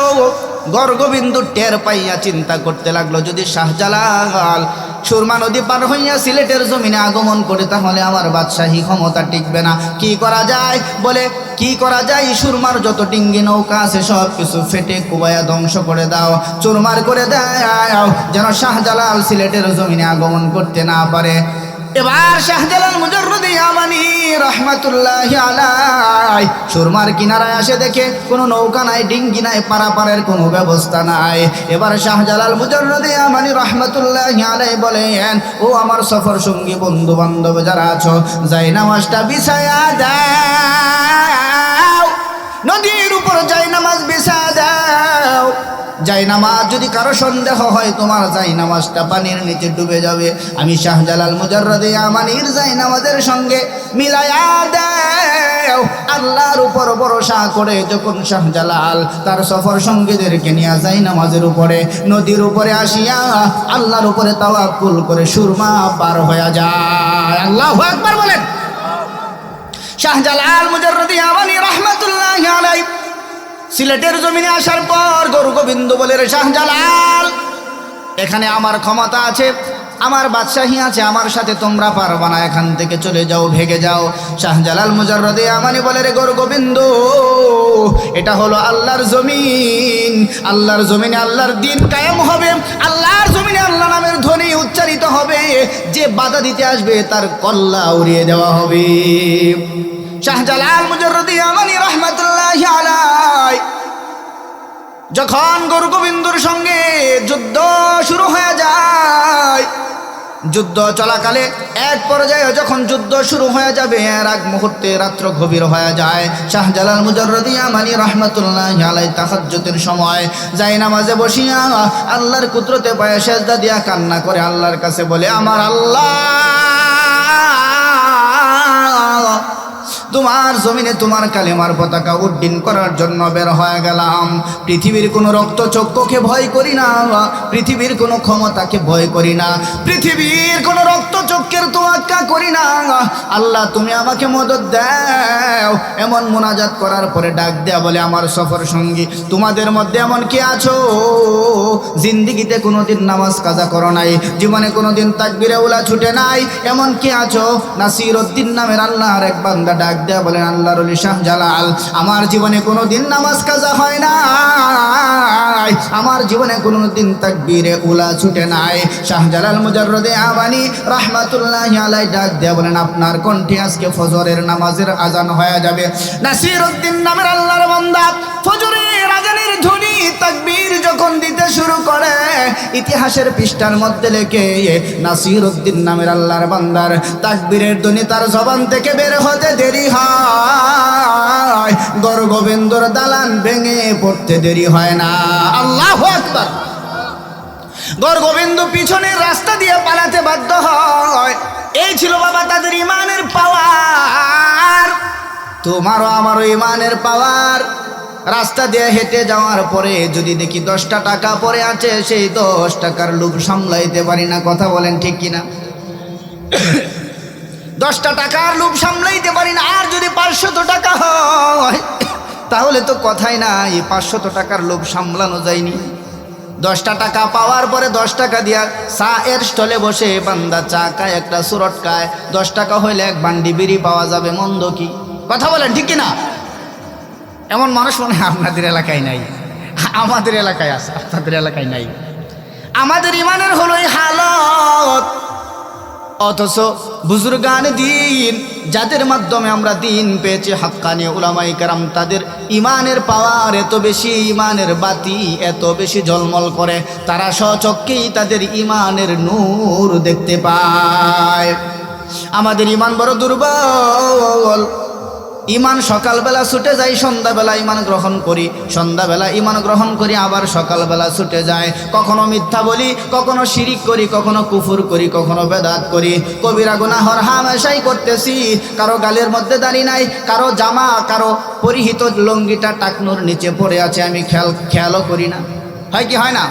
গর্গবিন্দু টের পাইয়া চিন্তা করতে লাগলো, যদি শাহজালাল সুরমা নদী পার হইয়া সিলেটের জমিনে আগমন করে তাহলে আমার বাদশাহী ক্ষমতা টিকবে না। কি করা যায়? বলে কি করা যায়, সুরমার যত ডিঙ্গি নৌকা আছে সব কিছু ফেটে কুবাইয়া ধ্বংস করে দাও, চুরমার করে দাও, যেন শাহজালাল সিলেটের জমিনে আগমন করতে না পারে। এবার শাহজালাল মুজাররদি ইয়ামানি রহমাতুল্লাহি আলাইহি সুরমার কিনারায় আসে, দেখে কোনো নৌকা নাই, ডিঙ্গি নাই, পারাপারের কোনো ব্যবস্থা নাই। এবার শাহজালাল মুজাররদি ইয়ামানি রহমাতুল্লাহি আলাইহি বলেন, ও আমার সফর সঙ্গী বন্ধু বান্ধব যারা আছো, যাই নামাজটা বিছায়া দাও, নদীর উপর যাই নামাজ বিছায়া দাও। যাই নামাজ যদি কারো সন্দেহ হয়, তোমার যাই নামাজটা পানির নিচে ডুবে যাবে। আমি শাহজালাল মুজাররদি ইয়ামানির যাই নামাজের সঙ্গে মিলায়া দাও। আল্লাহর উপর ভরসা করে যখন শাহজালাল তার সফর সঙ্গীদেরকে নিয়ে যাই নামাজের উপরে নদীর উপরে আসিয়া আল্লাহর উপরে তাওয়াক্কুল করে সুরমা পার হয়ে যায়। আল্লাহু আকবার বলেন। শাহজালাল মুজাররদি ইয়ামানি রাহমাতুল্লাহি আলাইহি সিলেটের জমিনে আসার পর গর্গবিন্দু বলে, রে শাহজালাল, এখানে আমার ক্ষমতা আছে, আমার বাদশাহী আছে, আমার সাথে তোমরা পারবা না, এখান থেকে চলে যাও, ভেগে যাও। শাহজালাল মুজাররদি ইয়ামানি বলে, রে গর্গবিন্দু, এটা হলো আল্লাহর জমিন, আল্লাহর জমিনে আল্লাহর দ্বীন কায়েম হবে, আল্লাহর জমিনে আল্লাহ নামের ধ্বনি উচ্চারিত হবে, যে বাধা দিতে আসবে তার কল্লা উড়িয়ে দেওয়া হবে। শাহজালাল মুজাররদি ইয়ামানি রাহমাতুল্লাহি আলাইহি যখন গর্গবিন্দুর সঙ্গে যুদ্ধ শুরু হয়ে যায়, যুদ্ধ চলাকালে এক পর্যায়ে যখন যুদ্ধ শুরু হয়ে যাবে, এর আগ মুহূর্তে রাত্র গভীর হয়ে যায়। শাহজালাল মুজাররদি ইয়ামানি রাহমাতুল্লাহি আলাইহি তাহাজ্জুদের সময় যাই নামাজে বসিয়া আল্লাহর কুদরতে পায়ে সেজদা দিয়া কান্না করে আল্লাহর কাছে বলে, আমার আল্লাহ, তোমার জমিনে তোমার কালেমার পতাকা উড্ডীন করার জন্য বের হয়ে গেলাম। পৃথিবীর কোনো রক্তচক্ষুকে ভয় করি না, পৃথিবীর কোনো ক্ষমতাকে ভয় করি না, পৃথিবীর কোনো রক্তচক্ষের তোয়াক্কা করি না। আল্লাহ, তুমি আমাকে মদদ দাও। এমন মুনাজাত করার পরে ডাক দেয়া বলে, আমার সফর সঙ্গী, তোমাদের মধ্যে এমন কি আছো জিন্দিগিতে কোনোদিন নামাজ কাজা করো নাই, জীবনে কোনোদিন তাকবীরে উলা ছুটে নাই, এমন কি আছো? নাসিরউদ্দিন নামের আল্লাহর এক বান্দা ডাক দেয়া বলেন, আল্লাহর ওলি শাহজালাল, আমার জীবনে কোনোদিন নামাজ কাজা হয় নাই, আমার জীবনে কোনোদিন তাকবীরে উলা ছুটে নাই। শাহজালাল মুজাররদি ইয়ামানি রাহমাতুল্লাহি আলাইহি ডাক দেয়া বলেন, আপনার কণ্ঠে আজকে ফজরের নামাজের আজান হয়ে যাবে। নাসিরউদ্দিন নামের আল্লাহর বান্দা ফজরের আজানের ধ্বনি তাকবীর যখন দিতে শুরু করে, ইতিহাসের পৃষ্ঠার মধ্যে লেখে নাসিরউদ্দিন নামের আল্লাহর বান্দার তাকবীরের ধ্বনি তার জবান থেকে বের হতে দেরি হয়, গর্গবিন্দুর দালান ভেঙে পড়তে দেরি হয় না। আল্লাহু আকবার। গর্গবিন্দু পিছনের রাস্তা দিয়ে পালাতে বাধ্য হয়। এই ছিল বাবা তাদের ইমানের পাওয়ার, তোমারও আমারও ইমানের পাওয়ার। রাস্তা দিয়ে হেঁটে যাওয়ার পরে যদি দেখি 10টা টাকা পড়ে আছে, সেই 10 টাকার লোভ সামলাইতে পারি না। কথা বলেন ঠিক কিনা? 10টা টাকার লোভ সামলাইতে পারি না। আর যদি 500 টাকা হয় তাহলে তো কথাই নাই, 500 টাকার লোভ সামলানো যায়নি। 10টা টাকা পাওয়ার পরে 10 টাকা দিয়া চায়ের স্টলে বসে বান্দা চা খায়, একটা সুরট খায়। 10 টাকা হইলে এক বান্ডি বিড়ি পাওয়া যাবে, মন্দ কি? কথা বলেন ঠিক কিনা? এমন মানুষ মনে হয় আপনাদের এলাকায় নাই, আমাদের এলাকায় আছে, আপনাদের এলাকায় নাই। আমাদের ইমানের হলো এই হালত। অথচ বুজুর্গানে দিন, যাদের মাধ্যমে আমরা দিন পেয়েছি, হাক্কানি উলামায়ে কেরাম, তাদের ইমানের পাওয়ার এত বেশি, ইমানের বাতি এত বেশি ঝলমল করে, তারা স্বচক্ষেই তাদের ইমানের নূর দেখতে পায়। আমাদের ইমান বড় দুর্বল। ইমান সকালবেলা ছুটে যায়, সন্ধ্যাবেলা ইমান গ্রহণ করি, সন্ধ্যাবেলা ইমান গ্রহণ করি, আবার সকালবেলা ছুটে যায়। কখনো মিথ্যা বলি, কখনো শিরিক করি, কখনো কুফর করি, কখনো বেদাত করি। কবিরা গুনাহ হামেশাই করতেছি। কারো গালের মধ্যে দাড়ি নাই, কারো জামা, কারো পরিহিত লুঙ্গিটা টাকনুর নিচে পড়ে আছে, আমি খেয়ালও করি না। হয় কি হয় না?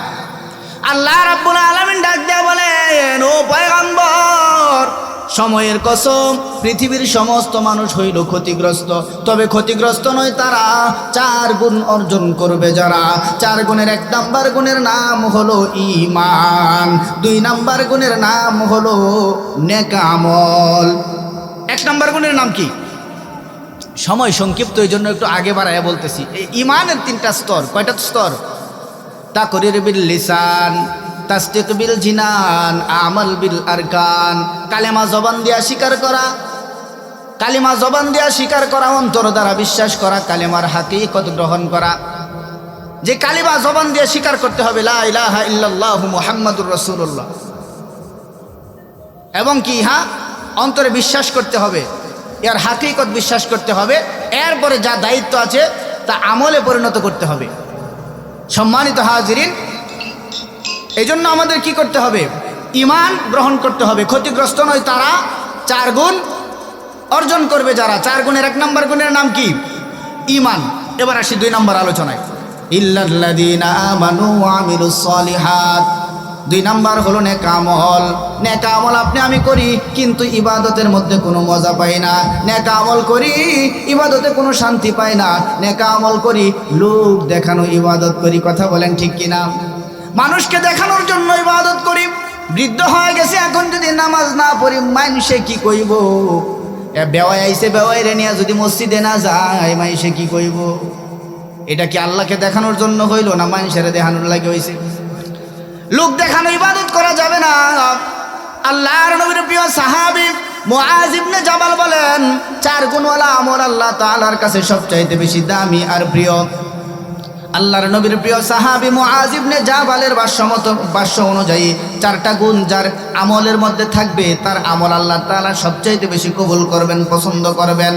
আল্লাহ রাব্বুল আলামিন ডাক দেয়া বলেন, ও পয়গম্বর, সময়ের কসম, পৃথিবীর সমস্ত মানুষ হইল ক্ষতিগ্রস্ত, তবে ক্ষতিগ্রস্ত নয় তারা, 4 গুণ অর্জন করবে যারা। 4 গুণের 1 নাম্বার গুণের নাম হলো ঈমান, 2 নাম্বার গুণের নাম হলো নেক আমল। 1 নাম্বার গুণের নাম কি? সময় সংক্ষিপ্ত, এই জন্য একটু আগে বাড়ায় বলতেছি। এই ঈমানের 3টা স্তর। কয়টা স্তর? তাকরির বিল লিসান, তাসদিক বিল জিনান, আমাল বিল আরকান। কালেমা জবান দিয়া স্বীকার করা, কালিমা জবান দিয়া স্বীকার করা, অন্তর দ্বারা বিশ্বাস করা, কালেমার হাকিকত গ্রহণ করা। যে কালিমা জবান দিয়ে স্বীকার করতে হবে লা ইলাহা ইল্লাল্লাহু মুহাম্মাদুর রাসূলুল্লাহ, এবং কি অন্তরে বিশ্বাস করতে হবে, এর হাকিকত বিশ্বাস করতে হবে। এরপরে যা দায়িত্ব আছে তা আমলে পরিণত করতে হবে। সম্মানিত হাজিরিন, এই জন্য আমাদের কি করতে হবে? ঈমান গ্রহণ করতে হবে। ক্ষতিগ্রস্ত নয় তারা, 4 গুণ অর্জন করবে যারা। 4 গুণের 1 নাম্বার গুণের নাম কি? ঈমান। এবার আসি 2 নাম্বার আলোচনায়। ইল্লাল্লাযীনা আমানু ওয়া আমিলুস সলিহাত। 2 নাম্বার হলো নেক আমল। নেক আমল আপনি আমি করি, কিন্তু ইবাদতের মধ্যে কোনো মজা পাই না। নেক আমল করি, ইবাদতে কোনো শান্তি পাই না। নেক আমল করি, লোক দেখানো ইবাদত করি। কথা বলেন ঠিক কিনা? মানুষকে দেখানোর জন্য ইবাদত করি। বৃদ্ধ হয়ে গেছে, এখন যদি নামাজ না পড়ি মানুষে কি কইব? বেওয়াই আইছে, বেওয়াই রে নিয়ে যদি মসজিদে না যায় মানুষে কি কইব? এটা কি আল্লাহকে দেখানোর জন্য হইল, না মানুষের দেখানোর লাগে হইছে? লোক দেখানো ইবাদত করা যাবে না। আল্লাহর নবীর প্রিয় সাহাবী মুআজ ইবনে জাবাল বলেন, 4 গুণওয়ালা আমল আল্লাহ তাআলার কাছে সবচাইতে বেশি দামি আর প্রিয়। আল্লাহর নবীর প্রিয় সাহাবী মুআজ ইবনে জাবালের ভাষ্য অনুযায়ী 4টা গুণ যার আমলের মধ্যে থাকবে তার আমল আল্লাহ তাআলা সবচাইতে বেশি কবুল করবেন, পছন্দ করবেন।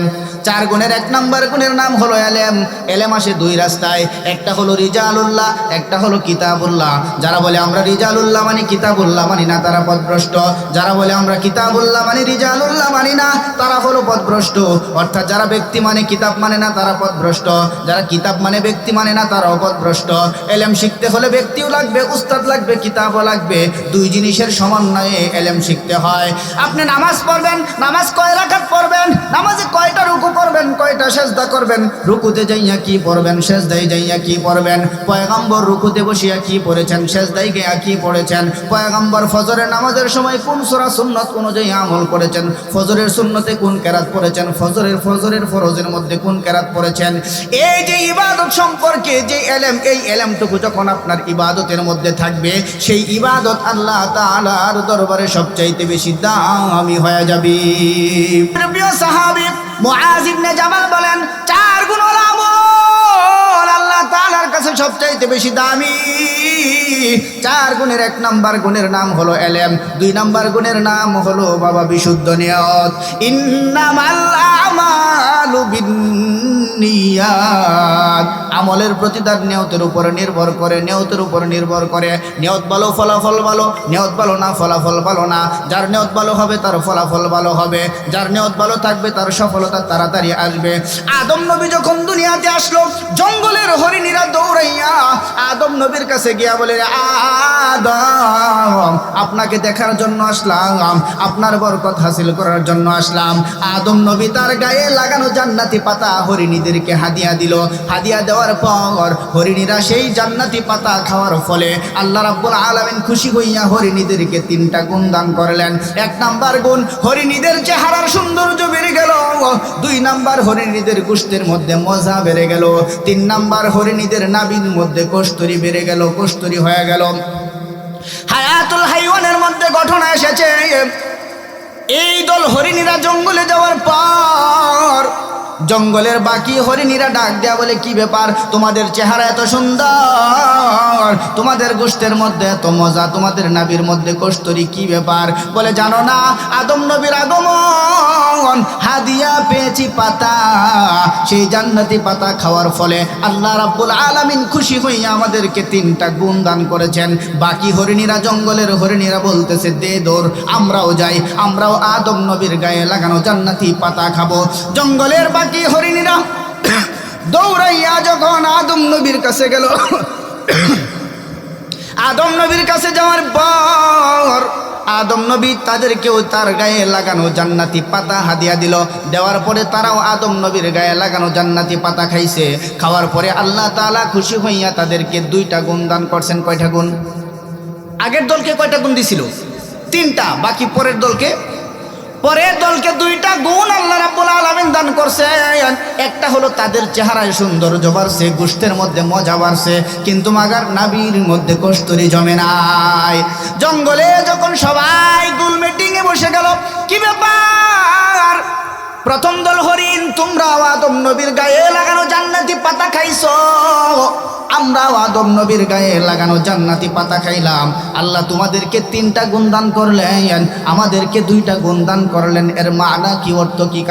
4 গুণের 1 নাম্বার গুণের নাম হলো এলেম। এলেম আসে 2 রাস্তায়, একটা হলো রিজালুল্লাহ, একটা হলো কিতাবুল্লাহ। যারা বলে আমরা রিজালুল্লাহ মানি কিতাবুল্লাহ মানি না, তারা পথভ্রষ্ট। যারা বলে আমরা কিতাবুল্লাহ মানি রিজালুল্লাহ মানি না, তারা হলো পথভ্রষ্ট। অর্থাৎ যারা ব্যক্তি মানে কিতাব মানে না, তারা পথভ্রষ্ট। যারা কিতাব মানে ব্যক্তি মানে না, তারাও পথভ্রষ্ট। এলেম শিখতে হলে ব্যক্তিও লাগবে, উস্তাদ লাগবে, কিতাবও লাগবে। 2 জিনিসের সমন্বয়ে এলেম শিখতে হয়। আপনি নামাজ পড়বেন, নামাজ কয় রাকাত পড়বেন, নামাজে কয়টা রুকু করবেন, কয়টা সেজদা করবেন, রুকুতে যাইয়া কি পড়বেন, সেজদায় যাইয়া কি পড়বেন, পয়গম্বর রুকুতে বসিয়া কি পড়েছেন, সেজদায় গিয়া কি পড়েছেন, পয়গম্বর ফজরের নামাজের সময় কোন সূরা সুন্নাত অনুযায়ী আমল করেছেন, ফজরের সুন্নতে কোন কেরাত পড়েছেন, ফজরের ফরজের মধ্যে কোন কেরাত পড়েছেন। এই যে ইবাদত সম্পর্কে যে এলেম, এই এলেমটুকু যখন আপনার ইবাদতের মধ্যে থাকবে, সেই ইবাদত আল্লাহ তাআলার দরবারে সবচাইতে বেশি দামি হয়ে যাবে। প্রিয় সাহাবী মুআজ ইবনে জাবাল বলেন, 4 গুণওয়ালা আমল আল্লাহ তাআলার কাছে সবচাইতে বেশি দামি। 4 গুণের 1 নাম্বার গুণের নাম হলো এলেম, 2 নাম্বার গুণের নাম হলো বাবা বিশুদ্ধ নিয়ত। ইন্নামাল আমালু বিন্নিয়াত। আমলের প্রতি তার নিয়তের উপর নির্ভর করে, নিয়তের উপর নির্ভর করে। নিয়ত ভালো, ফলাফল ভালো, নিয়ত ভালো না, ফলাফল ভালো না। যার নিয়ত ভালো হবে তার ফলাফল ভালো হবে, যার নিয়ত ভালো থাকবে তার সফলতা তাড়াতাড়ি আসবে। আদম নবী যখন দুনিয়াতে আসলো, জঙ্গলের হরিণীরা দৌড়াইয়া আদম নবীর কাছে গিয়া বলে, আদম আপনাকে দেখার জন্য আসলাম, আপনার বরকত হাসিল করার জন্য আসলাম। আদম নবী তার গায়ে লাগানো জান্নাতি পাতা হরিণীদেরকে হাদিয়া দিল। হাদিয়া দেওয়ার পর হরিণীরা সেই জান্নাতি পাতা খাওয়ার ফলে আল্লাহ রাব্বুল আলামিন খুশি হইয়া হরিণীদেরকে 3টা গুণ দান করলেন। 1 নাম্বার গুণ, হরিণীদের চেহারার সৌন্দর্য বেড়ে গেল। 2 নাম্বার, হরিণীদের গোশতের মধ্যে মজা বেড়ে গেল। 3 নাম্বার, হরিণীদের নাভির মধ্যে কস্তুরী বেড়ে গেল, কস্তুরী হয়ে গেল। হায়াতুল হাইওয়ানের মধ্যে ঘটনা এসেছে, এই দল হরিণীরা জঙ্গলে যাওয়ার পর জঙ্গলের বাকি হরিণীরা ডাক দেয়া বলে, কি ব্যাপার, তোমাদের চেহারা এত সুন্দর, তোমাদের গোশতের মধ্যে এত মজা, তোমাদের নাভির মধ্যে কস্তুরী, কি ব্যাপার? বলে, জানো না, আদম নবীর আগমন, হাদিয়া পেয়েছি পাতা, সেই জান্নাতি পাতা খাওয়ার ফলে আল্লাহ রাব্বুল আলামিন খুশি হইয়া আমাদেরকে 3টা গুণ দান করেছেন। বাকি হরিণীরা, জঙ্গলের হরিণীরা বলতেছে, দে দৌড়, আমরাও যাই, আমরাও আদম নবীর গায়ে লাগানো জান্নাতি পাতা খাবো। জঙ্গলের বাকি হরিণীরা দৌড়াইয়া যখন আদম নবীর কাছে গেল, আদম নবীর কাছে যাওয়ার পর আদম নবী তাদেরকেও তার গায়ে লাগানো জান্নাতি পাতা হাদিয়া দিল। দেওয়ার পরে তারাও আদম নবীর গায়ে লাগানো জান্নাতি পাতা খাইছে। খাওয়ার পরে আল্লাহ তাআলা খুশি হইয়া তাদেরকে 2টা গুণ দান করছেন। কয়টা গুণ? আগের দলকে কয়টা গুণ দিছিল? 3টা। বাকি পরের দলকে 2টা গুণ আল্লাহ রাব্বুল আলামিন দান করছেন। একটা হলো তাদের চেহারায় সৌন্দর্য বাড়ছে, গোশতের মধ্যে মজা বাড়ছে, কিন্তু মাগার নাবির মধ্যে কস্তুরী জমে নাই। জঙ্গলে যখন সবাই গোল মিটিংয়ে বসে গেল, কি ব্যাপার? প্রথম দল হরিণ, তোমরাও আদম নবীর গায়ে লাগানো জান্নাতি পাতা খাইছো, আমরাও আদম নবীর গায়ে লাগানো জান্নাতি পাতা খাইলাম। আল্লাহ তোমাদেরকে 3টা গুণ দান করলেন, আমাদেরকে 2টা গুণ দান করলেন। এর মানা কি, অর্থ কি,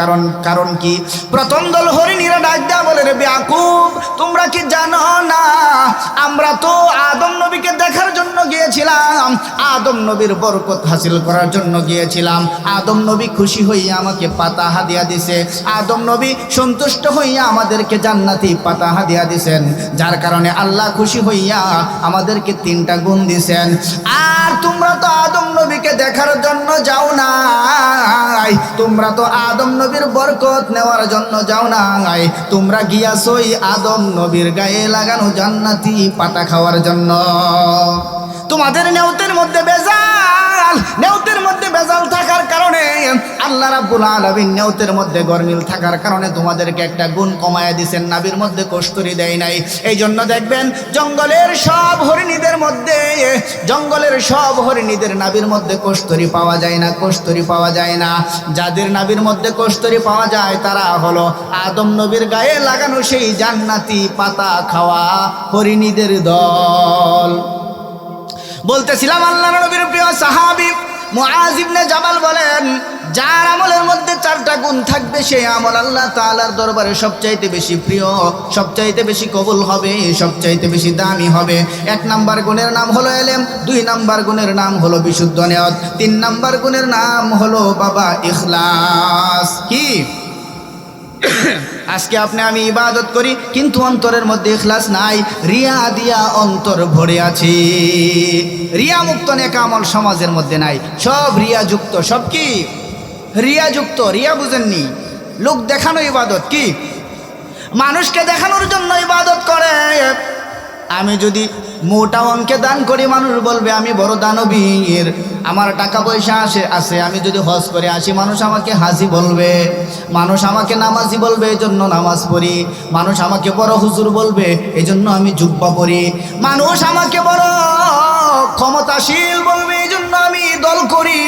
কারণ কি? প্রথম দল হরিণীরা ডাক দেয়া বলে, রে বেয়াকুব, তোমরা কি জানো না আমরা তো আদম নবীকে দেখার জন্য গিয়েছিলাম, আদম নবীর বরকত হাসিল করার জন্য গিয়েছিলাম। আদম নবী খুশি হইয়া আমাকে পাতা হাদিয়া দিছে, আদম নবী সন্তুষ্ট হইয়া আমাদেরকে জান্নাতি পাতা হাদিয়া দিছেন, যার কারণে আল্লাহ খুশি হইয়া আমাদেরকে 3টা গুণ দিছেন। আর তোমরা তো আদম নবীকে দেখার জন্য যাও নাই, তোমরা তো আদম নবীর বরকত নেওয়ার জন্য যাও নাই, তোমরা গিয়াছই আদম নবীর গায়ে লাগানো জান্নাতি পাতা খাওয়ার জন্য। তোমাদের নেওতের মধ্যে বেজাল থাকার কারণে আল্লাহ রাব্বুল আলামিন নেওতের মধ্যে গরমিল থাকার কারণে তোমাদেরকে একটা গুণ কমায়া দিবেন, নাবির মধ্যে কস্তুরী দেয় নাই। এই জন্য দেখবেন জঙ্গলের সব হরিণীদের নাবির মধ্যে কস্তুরী পাওয়া যায় না, যাদের নাবির মধ্যে কস্তুরী পাওয়া যায় তারা হলো আদম নবীর গায়ে লাগানো সেই জান্নাতি পাতা খাওয়া হরিণীদের দল। বলতেছিলাম আল্লাহর নবীর প্রিয় সাহাবী মুআজ ইবনে জাবাল বলেন, যার আমলের মধ্যে 4টা গুণ থাকবে সেই আমল আল্লাহ তাআলার দরবারে সবচাইতে বেশি প্রিয়, সবচাইতে বেশি কবুল হবে, সবচাইতে বেশি দামি হবে। 1 নাম্বার গুণের নাম হলো ইলম, 2 নাম্বার গুণের নাম হলো বিশুদ্ধ নিয়ত, 3 নাম্বার গুণের নাম হলো বাবা ইখলাস। কি? আজকে আপনি আমি ইবাদত করি কিন্তু অন্তরের মধ্যে ইখলাস নাই, রিয়া দিয়া অন্তর ভরে আছে। রিয়া মুক্ত নেক আমল সমাজের মধ্যে নাই, সব রিয়া যুক্ত। সব কি? রিয়া যুক্ত। রিয়া বুঝেননি? লোক দেখানো ইবাদত। কি? মানুষকে দেখানোর জন্য ইবাদত করে। আমি যদি মোটা অঙ্কে দান করি, মানুষ বলবে আমি বড় দানবীর, আমার টাকা পয়সা আছে। আমি যদি হজ করে আসি, মানুষ আমাকে হাজি বলবে, মানুষ আমাকে নামাজি বলবে, এই জন্য নামাজ পড়ি। মানুষ আমাকে বড় হুজুর বলবে, এই জন্য আমি জুব্বা পরি। মানুষ আমাকে বড় ক্ষমতাশীল বলবে, এই জন্য আমি দল করি।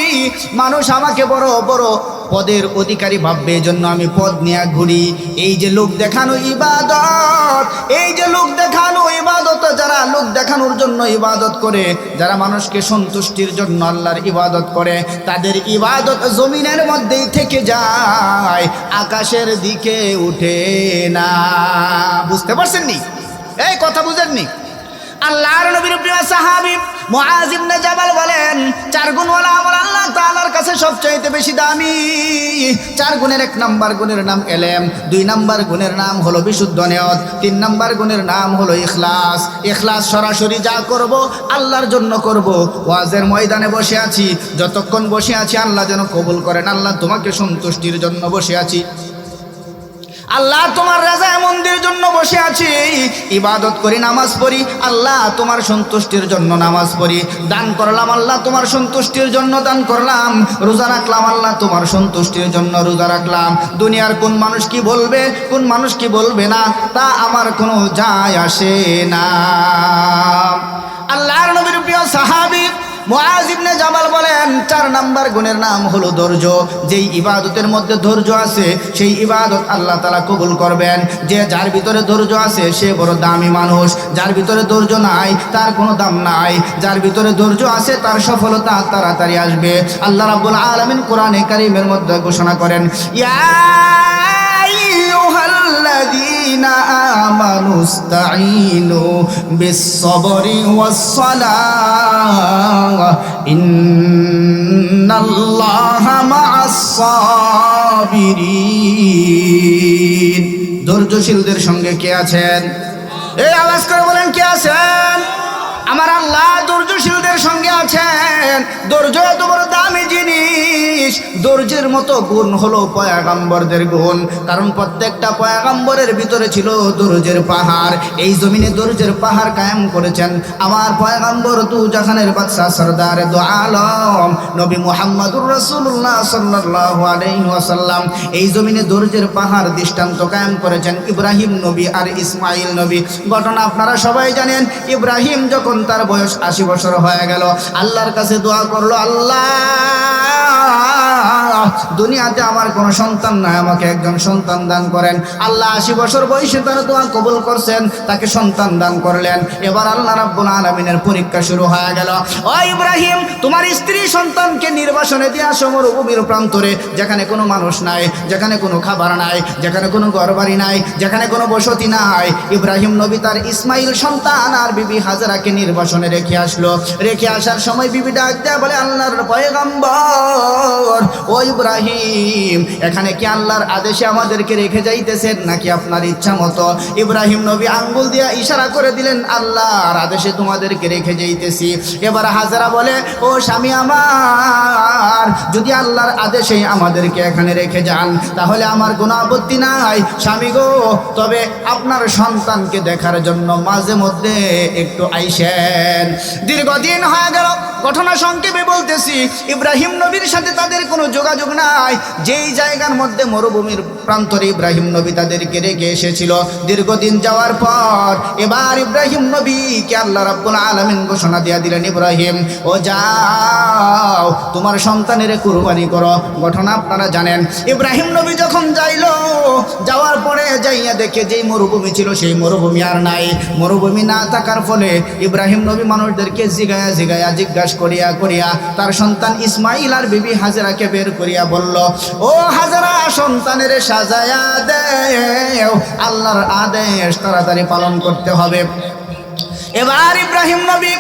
মানুষ আমাকে বড় বড় পদের অধিকারী ভাববে, এই জন্য আমি পদ নিয়ে ঘুরি। এই যে লোক দেখানো ইবাদত, যারা লোক দেখানোর জন্য ইবাদত করে, যারা মানুষকে সন্তুষ্টির জন্য আল্লাহর ইবাদত করে, তাদের ইবাদত জমিনের মধ্যেই থেকে যায়, আকাশের দিকে উঠে না। বুঝতে পারছেন নি? এই কথা বুঝেননি? আল্লাহর নবীর প্রিয় সাহাবী মুআজ ইবনে জাবাল বলেন, 4 গুণওয়ালা আমল আল্লাহ তাআলার কাছে সবচাইতে বেশি দামি। 4 গুণের 1 নাম্বার গুণের নাম ইলম, 2 নাম্বার গুণের নাম হলো বিশুদ্ধ নিয়ত, 3 নাম্বার গুণের নাম হলো ইখলাস। ইখলাস সরাসরি যা করব আল্লাহর জন্য করব। ওয়াজের ময়দানে বসে আছি, যতক্ষণ বসে আছি আল্লাহ যেন কবুল করেন, আল্লাহ তোমাকে সন্তুষ্টির জন্য বসে আছি, আল্লাহ তোমার রাজা মন্দির জন্য বসে আছি, ইবাদত করি, নামাজ পড়ি, আল্লাহ তোমার সন্তুষ্টির জন্য নামাজ পড়ি। দান করলাম, আল্লাহ তোমার সন্তুষ্টির জন্য দান করলাম। রোজা রাখলাম, আল্লাহ তোমার সন্তুষ্টির জন্য রোজা রাখলাম। দুনিয়ার কোন মানুষ কি বলবে, কোন মানুষ কি বলবে না, তা আমার কোনো যায় আসে না। আল্লাহর নবীর প্রিয় সাহাবী মুআজ ইবনে জাবাল বলেন, 4 নাম্বার গুণের নাম হলো ধৈর্য। যেই ইবাদতের মধ্যে ধৈর্য আছে সেই ইবাদত আল্লাহ তাআলা কবুল করবেন। যার ভিতরে ধৈর্য আছে সে বড় দামি মানুষ, যার ভিতরে ধৈর্য নাই তার কোনো দাম নাই। যার ভিতরে ধৈর্য আছে তার সফলতা তাড়াতাড়ি আসবে। আল্লাহ রাব্বুল আলামিন কোরআনে কারীমের মধ্যে ঘোষণা করেন, ইয়া আইয়ুহাল্লাযীনা আমানু ইসতাঈনু বিস-সাবরি ওয়াস-সালাহ ইন্নাল্লাহা ধৈর্যশীলদের সঙ্গে কে আছেন? এই আওয়াজ করে বলেন কে আছেন? আমার আল্লাহ ধৈর্যশীলদের সঙ্গে আছেন। ধৈর্য এত বড় দামি জিনিস। ধৈর্যের মতো গুণ হলো পয়গম্বরদের গুণ, কারণ প্রত্যেকটা পয়গম্বরের ভিতরে ছিল ধৈর্যের পাহাড়। এই জমিনে ধৈর্যের পাহাড় কায়েম করেছেন আমার পয়গম্বর দু জাহানের বাদশা সরদার দু আলম নবী মুহাম্মদুর রাসূলুল্লাহ সাল্লাল্লাহু আলাইহি ওয়াসাল্লাম। এই জমিনে ধৈর্যের পাহাড় দৃষ্টান্ত কায়েম করেছেন ইব্রাহিম নবী আর ইসমাইল নবী। ঘটনা আপনারা সবাই জানেন। ইব্রাহিম যখন তার বয়স 80 বছর হয়ে গেল, আল্লাহর কাছে দোয়া করলো, আল্লাহ দুনিয়াতে আমার কোনো সন্তান নাই, আমাকে একজন সন্তান দান করেন। আল্লাহ 80 বছর বয়সে তার দোয়া কবুল করছেন, তাকে সন্তান দান করলেন। এবার আল্লাহ রাব্বুল আলামিনের পরীক্ষা শুরু হয়ে গেল। ও ইব্রাহিম, তোমার স্ত্রী সন্তানকে নির্বাসনে দিয়ে আসো মরুভূমির প্রান্তরে, যেখানে কোনো মানুষ নাই, যেখানে কোনো খাবার নাই, যেখানে কোনো ঘরবাড়ি নাই, যেখানে কোনো বসতি নাই। ইব্রাহিম নবী তার ইসমাইল সন্তান আর বিবি হাজরাকে নির্বাসনে রেখে আসলো। রেখে আসার সময় বিবি ডাক দেয়া বলে, আল্লাহর পয়গম্বর ও ইব্রাহিম, এখানে কি আল্লাহর আদেশে আমাদেরকে রেখে যাইতেছেন নাকি আপনার ইচ্ছা মতো? ইব্রাহিম নবী আঙ্গুল দিয়া ইশারা করে দিলেন, আল্লাহর আদেশে তোমাদেরকে রেখে যাইতেছি। এবার হাজরা বলে, ও স্বামী আমার, যদি আল্লাহর আদেশে আমাদেরকে এখানে রেখে যান তাহলে আমার কোনো আপত্তি নাই স্বামী গো, তবে আপনার সন্তানকে দেখার জন্য মাঝে মধ্যে একটু আইসেন। দীর্ঘদিন হয়ে গেল। ঘটনা সংক্ষেপে বলতেছি, ইব্রাহিম নবীর সাথে তাদের কোনো যোগাযোগ নাই। যেই জায়গার মধ্যে মরুভূমির প্রান্তরে ইব্রাহিম নবী তাদেরকে রেখে এসেছিল, দীর্ঘদিন যাওয়ার পর এবার ইব্রাহিম নবীকে আল্লাহ রাব্বুল আলামিন ঘোষণা দিয়া দিলেন, ইব্রাহিম ও যাও তোমার সন্তানের কুরবানি করো। ঘটনা আপনারা জানেন। ইব্রাহিম নবী যখন যাইল, যাওয়ার পরে যাইয়া দেখে যেই মরুভূমি ছিল সেই মরুভূমি আর নাই। মরুভূমি না থাকার ফলে ইব্রাহিম নবী মানুষদেরকে জিজ্ঞাসা করিয়া তার সন্তান ইসমাইল আর বিবি হাজরাকে বের করিয়া বলল, ও হাজরা, সন্তানের সাজায়া দেও, আল্লাহর আদেশ তাড়াতাড়ি পালন করতে হবে। এবার ইব্রাহিম নবী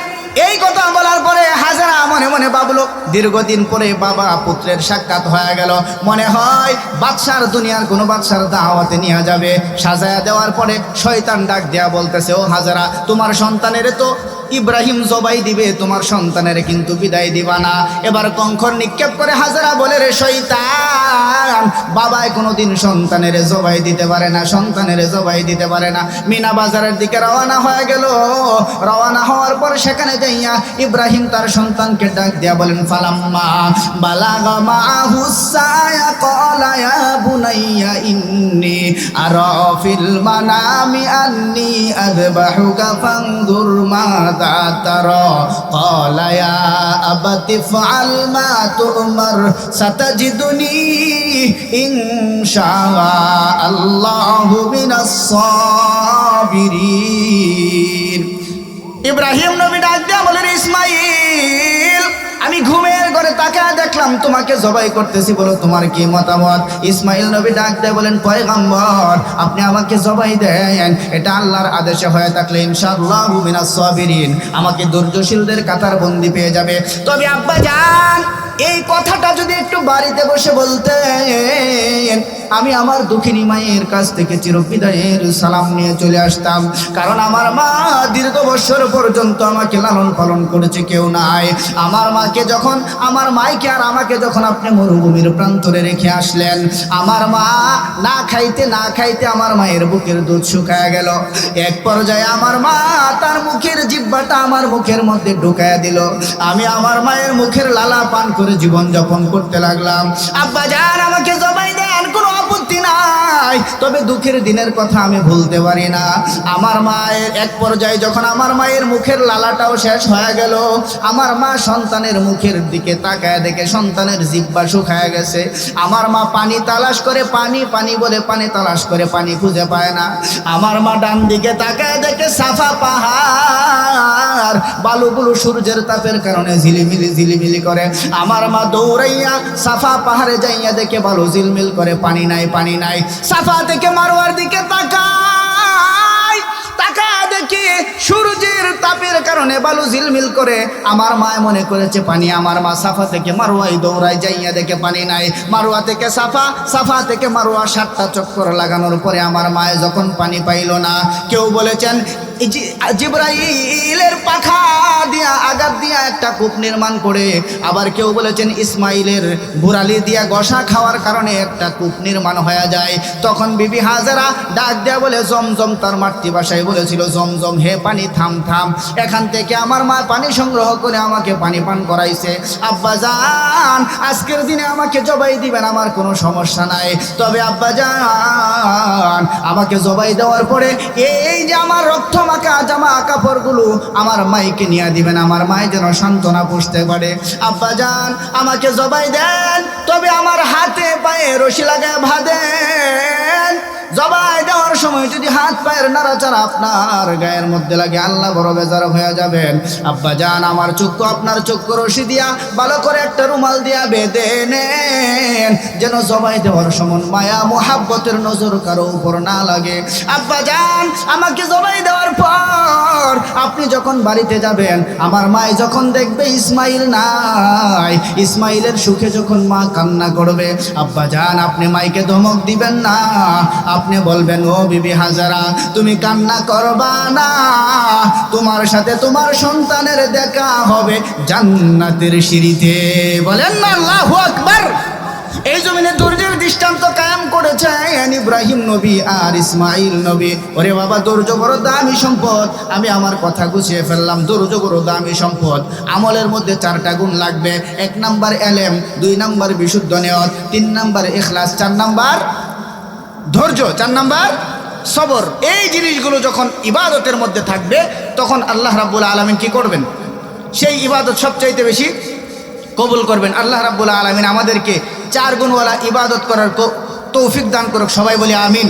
এই কথা বলার পরে হাজরা মনে মনে ভাবলো, দীর্ঘদিন পরে বাবা পুত্রের সাক্ষাৎ হয়ে গেল, মনে হয় বাদশার দুনিয়ার কোনো বাদশার দাওয়াতে নিয়ে যাবে। সাজায়া দেওয়ার পরে শয়তান ডাক দেয়া বলতেছে, ও হাজরা, তোমার সন্তানের তো ইব্রাহিম জবাই দিবে, তোমার সন্তানের কিন্তু বিদায় দিবা না। এবার কঙ্কর নিক্ষেপ করে হাজরা বলে, রে শয়তান, বাবায় কোনোদিন সন্তানের জবাই দিতে পারে না, সন্তানের জবাই দিতে পারে না। মিনা বাজারের দিকে রওনা হয়ে গেল। রওনা হওয়ার পর সেখানে যাইয়া ইব্রাহিম তার সন্তানকে ডাক দিয়া বলেন, ফালাম্মা বালাগা মাহুস সায়া ক্বালা ইয়া বুনাইয়া ইন্নী আরা ফিল মানামি আন্নী আযবাহুকা ফানজুর মাযা তারা ক্বালা ইয়া আবাতি ফাআল মা তু'মার সাতাজিদুনি ইনশাআল্লাহু মিনাস সাবিরিন। ইব্রাহিম নবী ডাক দিয়া বলেন, ইসমাইল, আমি ঘুমের ঘরে তাকায় দেখলাম তোমাকে জবাই করতেছি, বলো তোমার কি মতামত? ইসমাইল নবী ডাক দিয়ে বলেন, পয়গম্বর, আপনি আমাকে জবাই দেন, এটা আল্লাহর আদেশে হয়ে থাকলে ইনশাআল্লাহু মিনাস সাবিরিন, আমাকে ধৈর্যশীলদের কাতার বন্দি পেয়ে যাবে। তবে আব্বা জান, এই কথাটা যদি একটু বাড়িতে বসে বলতেন, আমি আমার দুঃখিনী মায়ের কাছ থেকে চিরবিদায়ের সালাম নিয়ে চলে আসতাম। কারণ আমার মা দীর্ঘ বছর পর্যন্ত আমাকে লালন পালন করেছে, কেউ নাই। আমার মাকে যখন, আমার মাইকে আর আমাকে যখন আপনি মরুভূমির প্রান্তরে রেখে আসলেন, আমার মা না খাইতে আমার মায়ের বুকের দুধ শুকায় গেল। এক পর্যায়ে আমার মা তার মুখের জিহ্বাটা আমার মুখের মধ্যে ঢুকায়া দিল। আমি আমার মায়ের মুখের লালা পান করে জীবন যাপন করতে লাগলাম। আব্বা জান, আমাকে জবাই দেন, কোনো আপত্তি নাই, তবে দুঃখের দিনের কথা আমি ভুলতে পারি না। আমার মায়ের এক পর্যায়ে যখন আমার মায়ের মুখের লালাটাও শেষ হয়ে গেল, আমার মা সন্তানের মুখের দিকে তাকায় দেখে সন্তানের জিহ্বা শুকায় গেছে। আমার মা পানি তালাশ করে, পানি বলে পানি তালাশ করে, পানি খুঁজে পায় না। আমার মা ডান দিকে তাকায় দেখে সাফা পাহাড়, বালুগুলো সূর্যের তাপের কারণে ঝিলিমিলি করে। আমার মা দৌড়াইয়া সাফা পাহাড়ে যাইয়া দেখে বালু ঝিলমিল করে, পানি নাই। সাফা থেকে মারওয়ার দিকে তাকায় দেখে সূর্যের তাপের কারণে বালু ঝিলমিল করে। আমার মা মনে করেছে পানি। আমার মা সাফা থেকে মারওয়ায় দৌড়ায়, যাইয়া দেখে পানি নাই। মারওয়া থেকে সাফা থেকে মারওয়া 7টা চক্কর লাগানোর পরে আমার মায়ে যখন পানি পাইল না, কেউ বলেছেন জিবরাইলের পাখা দিয়া আঘাত দিয়া একটা কূপ নির্মাণ করে, আবার কেউ বলেছেন ইসমাইলের বুড়ালি দিয়া গসা খাওয়ার কারণে একটা কূপ নির্মাণ হয়ে যায়। তখন বিবি হাজেরা ডাক দেয়া বলে জমজম, তার মাতৃভাষায় বলেছিল জমজম হে পানি থাম থাম, এখান থেকে আমার মা পানি সংগ্রহ করে আমাকে পানি পান করাইছে। আব্বাজান আজকের দিনে আমাকে জবাই দিবেন, আমার কোনো সমস্যা নাই, তবে আব্বাজান আমাকে জবাই দেওয়ার পরে এই যে আমার রক্ত মাখা জামা কাপড়গুলো আমার মাইকে নিয়ে দিবেন, আমার মাই যেন সান্ত্বনা পুষতে পারে। আব্বাজান আমাকে জবাই দেন, তবে আমার হাতে পায়ে রশি লাগায় বাঁধেন। জবাই দেওয়ার সময় যদি হাত পায়ের নাড়াচাড়া আপনার গায়ের মধ্যে লাগে, আল্লাহ বড় বেজার হয়ে যাবেন। আব্বাজান আমার চক্ষু আপনার চক্ষু রশি দিয়া ভালো করে একটা রুমাল দিয়া বেঁধে নেন, যেন জবাই দেওয়ার সময় মায়া মোহাব্বতের নজর কারো উপর না লাগে। আব্বাজান আমাকে জবাই দেওয়ার পর আপনি যখন বাড়িতে যাবেন, আমার মায় যখন দেখবে ইসমাইল নাই, ইসমাইলের সুখে যখন মা কান্না করবে, আব্বাজান আপনি মাইকে ধমক দিবেন না, আপনি বলবেন ও বিবি হাজারা তুমি কান্না করবা না, তোমার সাথে তোমার সন্তানের দেখা হবে জান্নাতের সিঁড়িতে। বলেন না আল্লাহু আকবার। এই জমিনে ধৈর্যের দৃষ্টান্ত কায়েম করেছেন ইব্রাহিম নবী আর ইসমাইল নবী। ওরে বাবা ধৈর্য বড় দামি সম্পদ। আমি আমার কথা গুছিয়ে ফেললাম। ধৈর্য বড় দামি সম্পদ। আমলের মধ্যে 4টা গুণ লাগবে। 1 নাম্বার এলেম, 2 নাম্বার বিশুদ্ধ নিয়ত, 3 নাম্বার ইখলাস, 4 নাম্বার ধৈর্য, 4 নাম্বার সবর। এই জিনিসগুলো যখন ইবাদতের মধ্যে থাকবে, তখন আল্লাহ রাব্বুল আলামিন কি করবেন? সেই ইবাদত সবচাইতে বেশি কবুল করবেন। আল্লাহ রাব্বুল আলামিন আমাদেরকে 4 গুণওয়ালা ইবাদত করার তৌফিক দান করুক। সবাই বলি আমিন।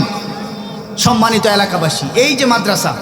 সম্মানিত এলাকাবাসী, এই যে মাদ্রাসা,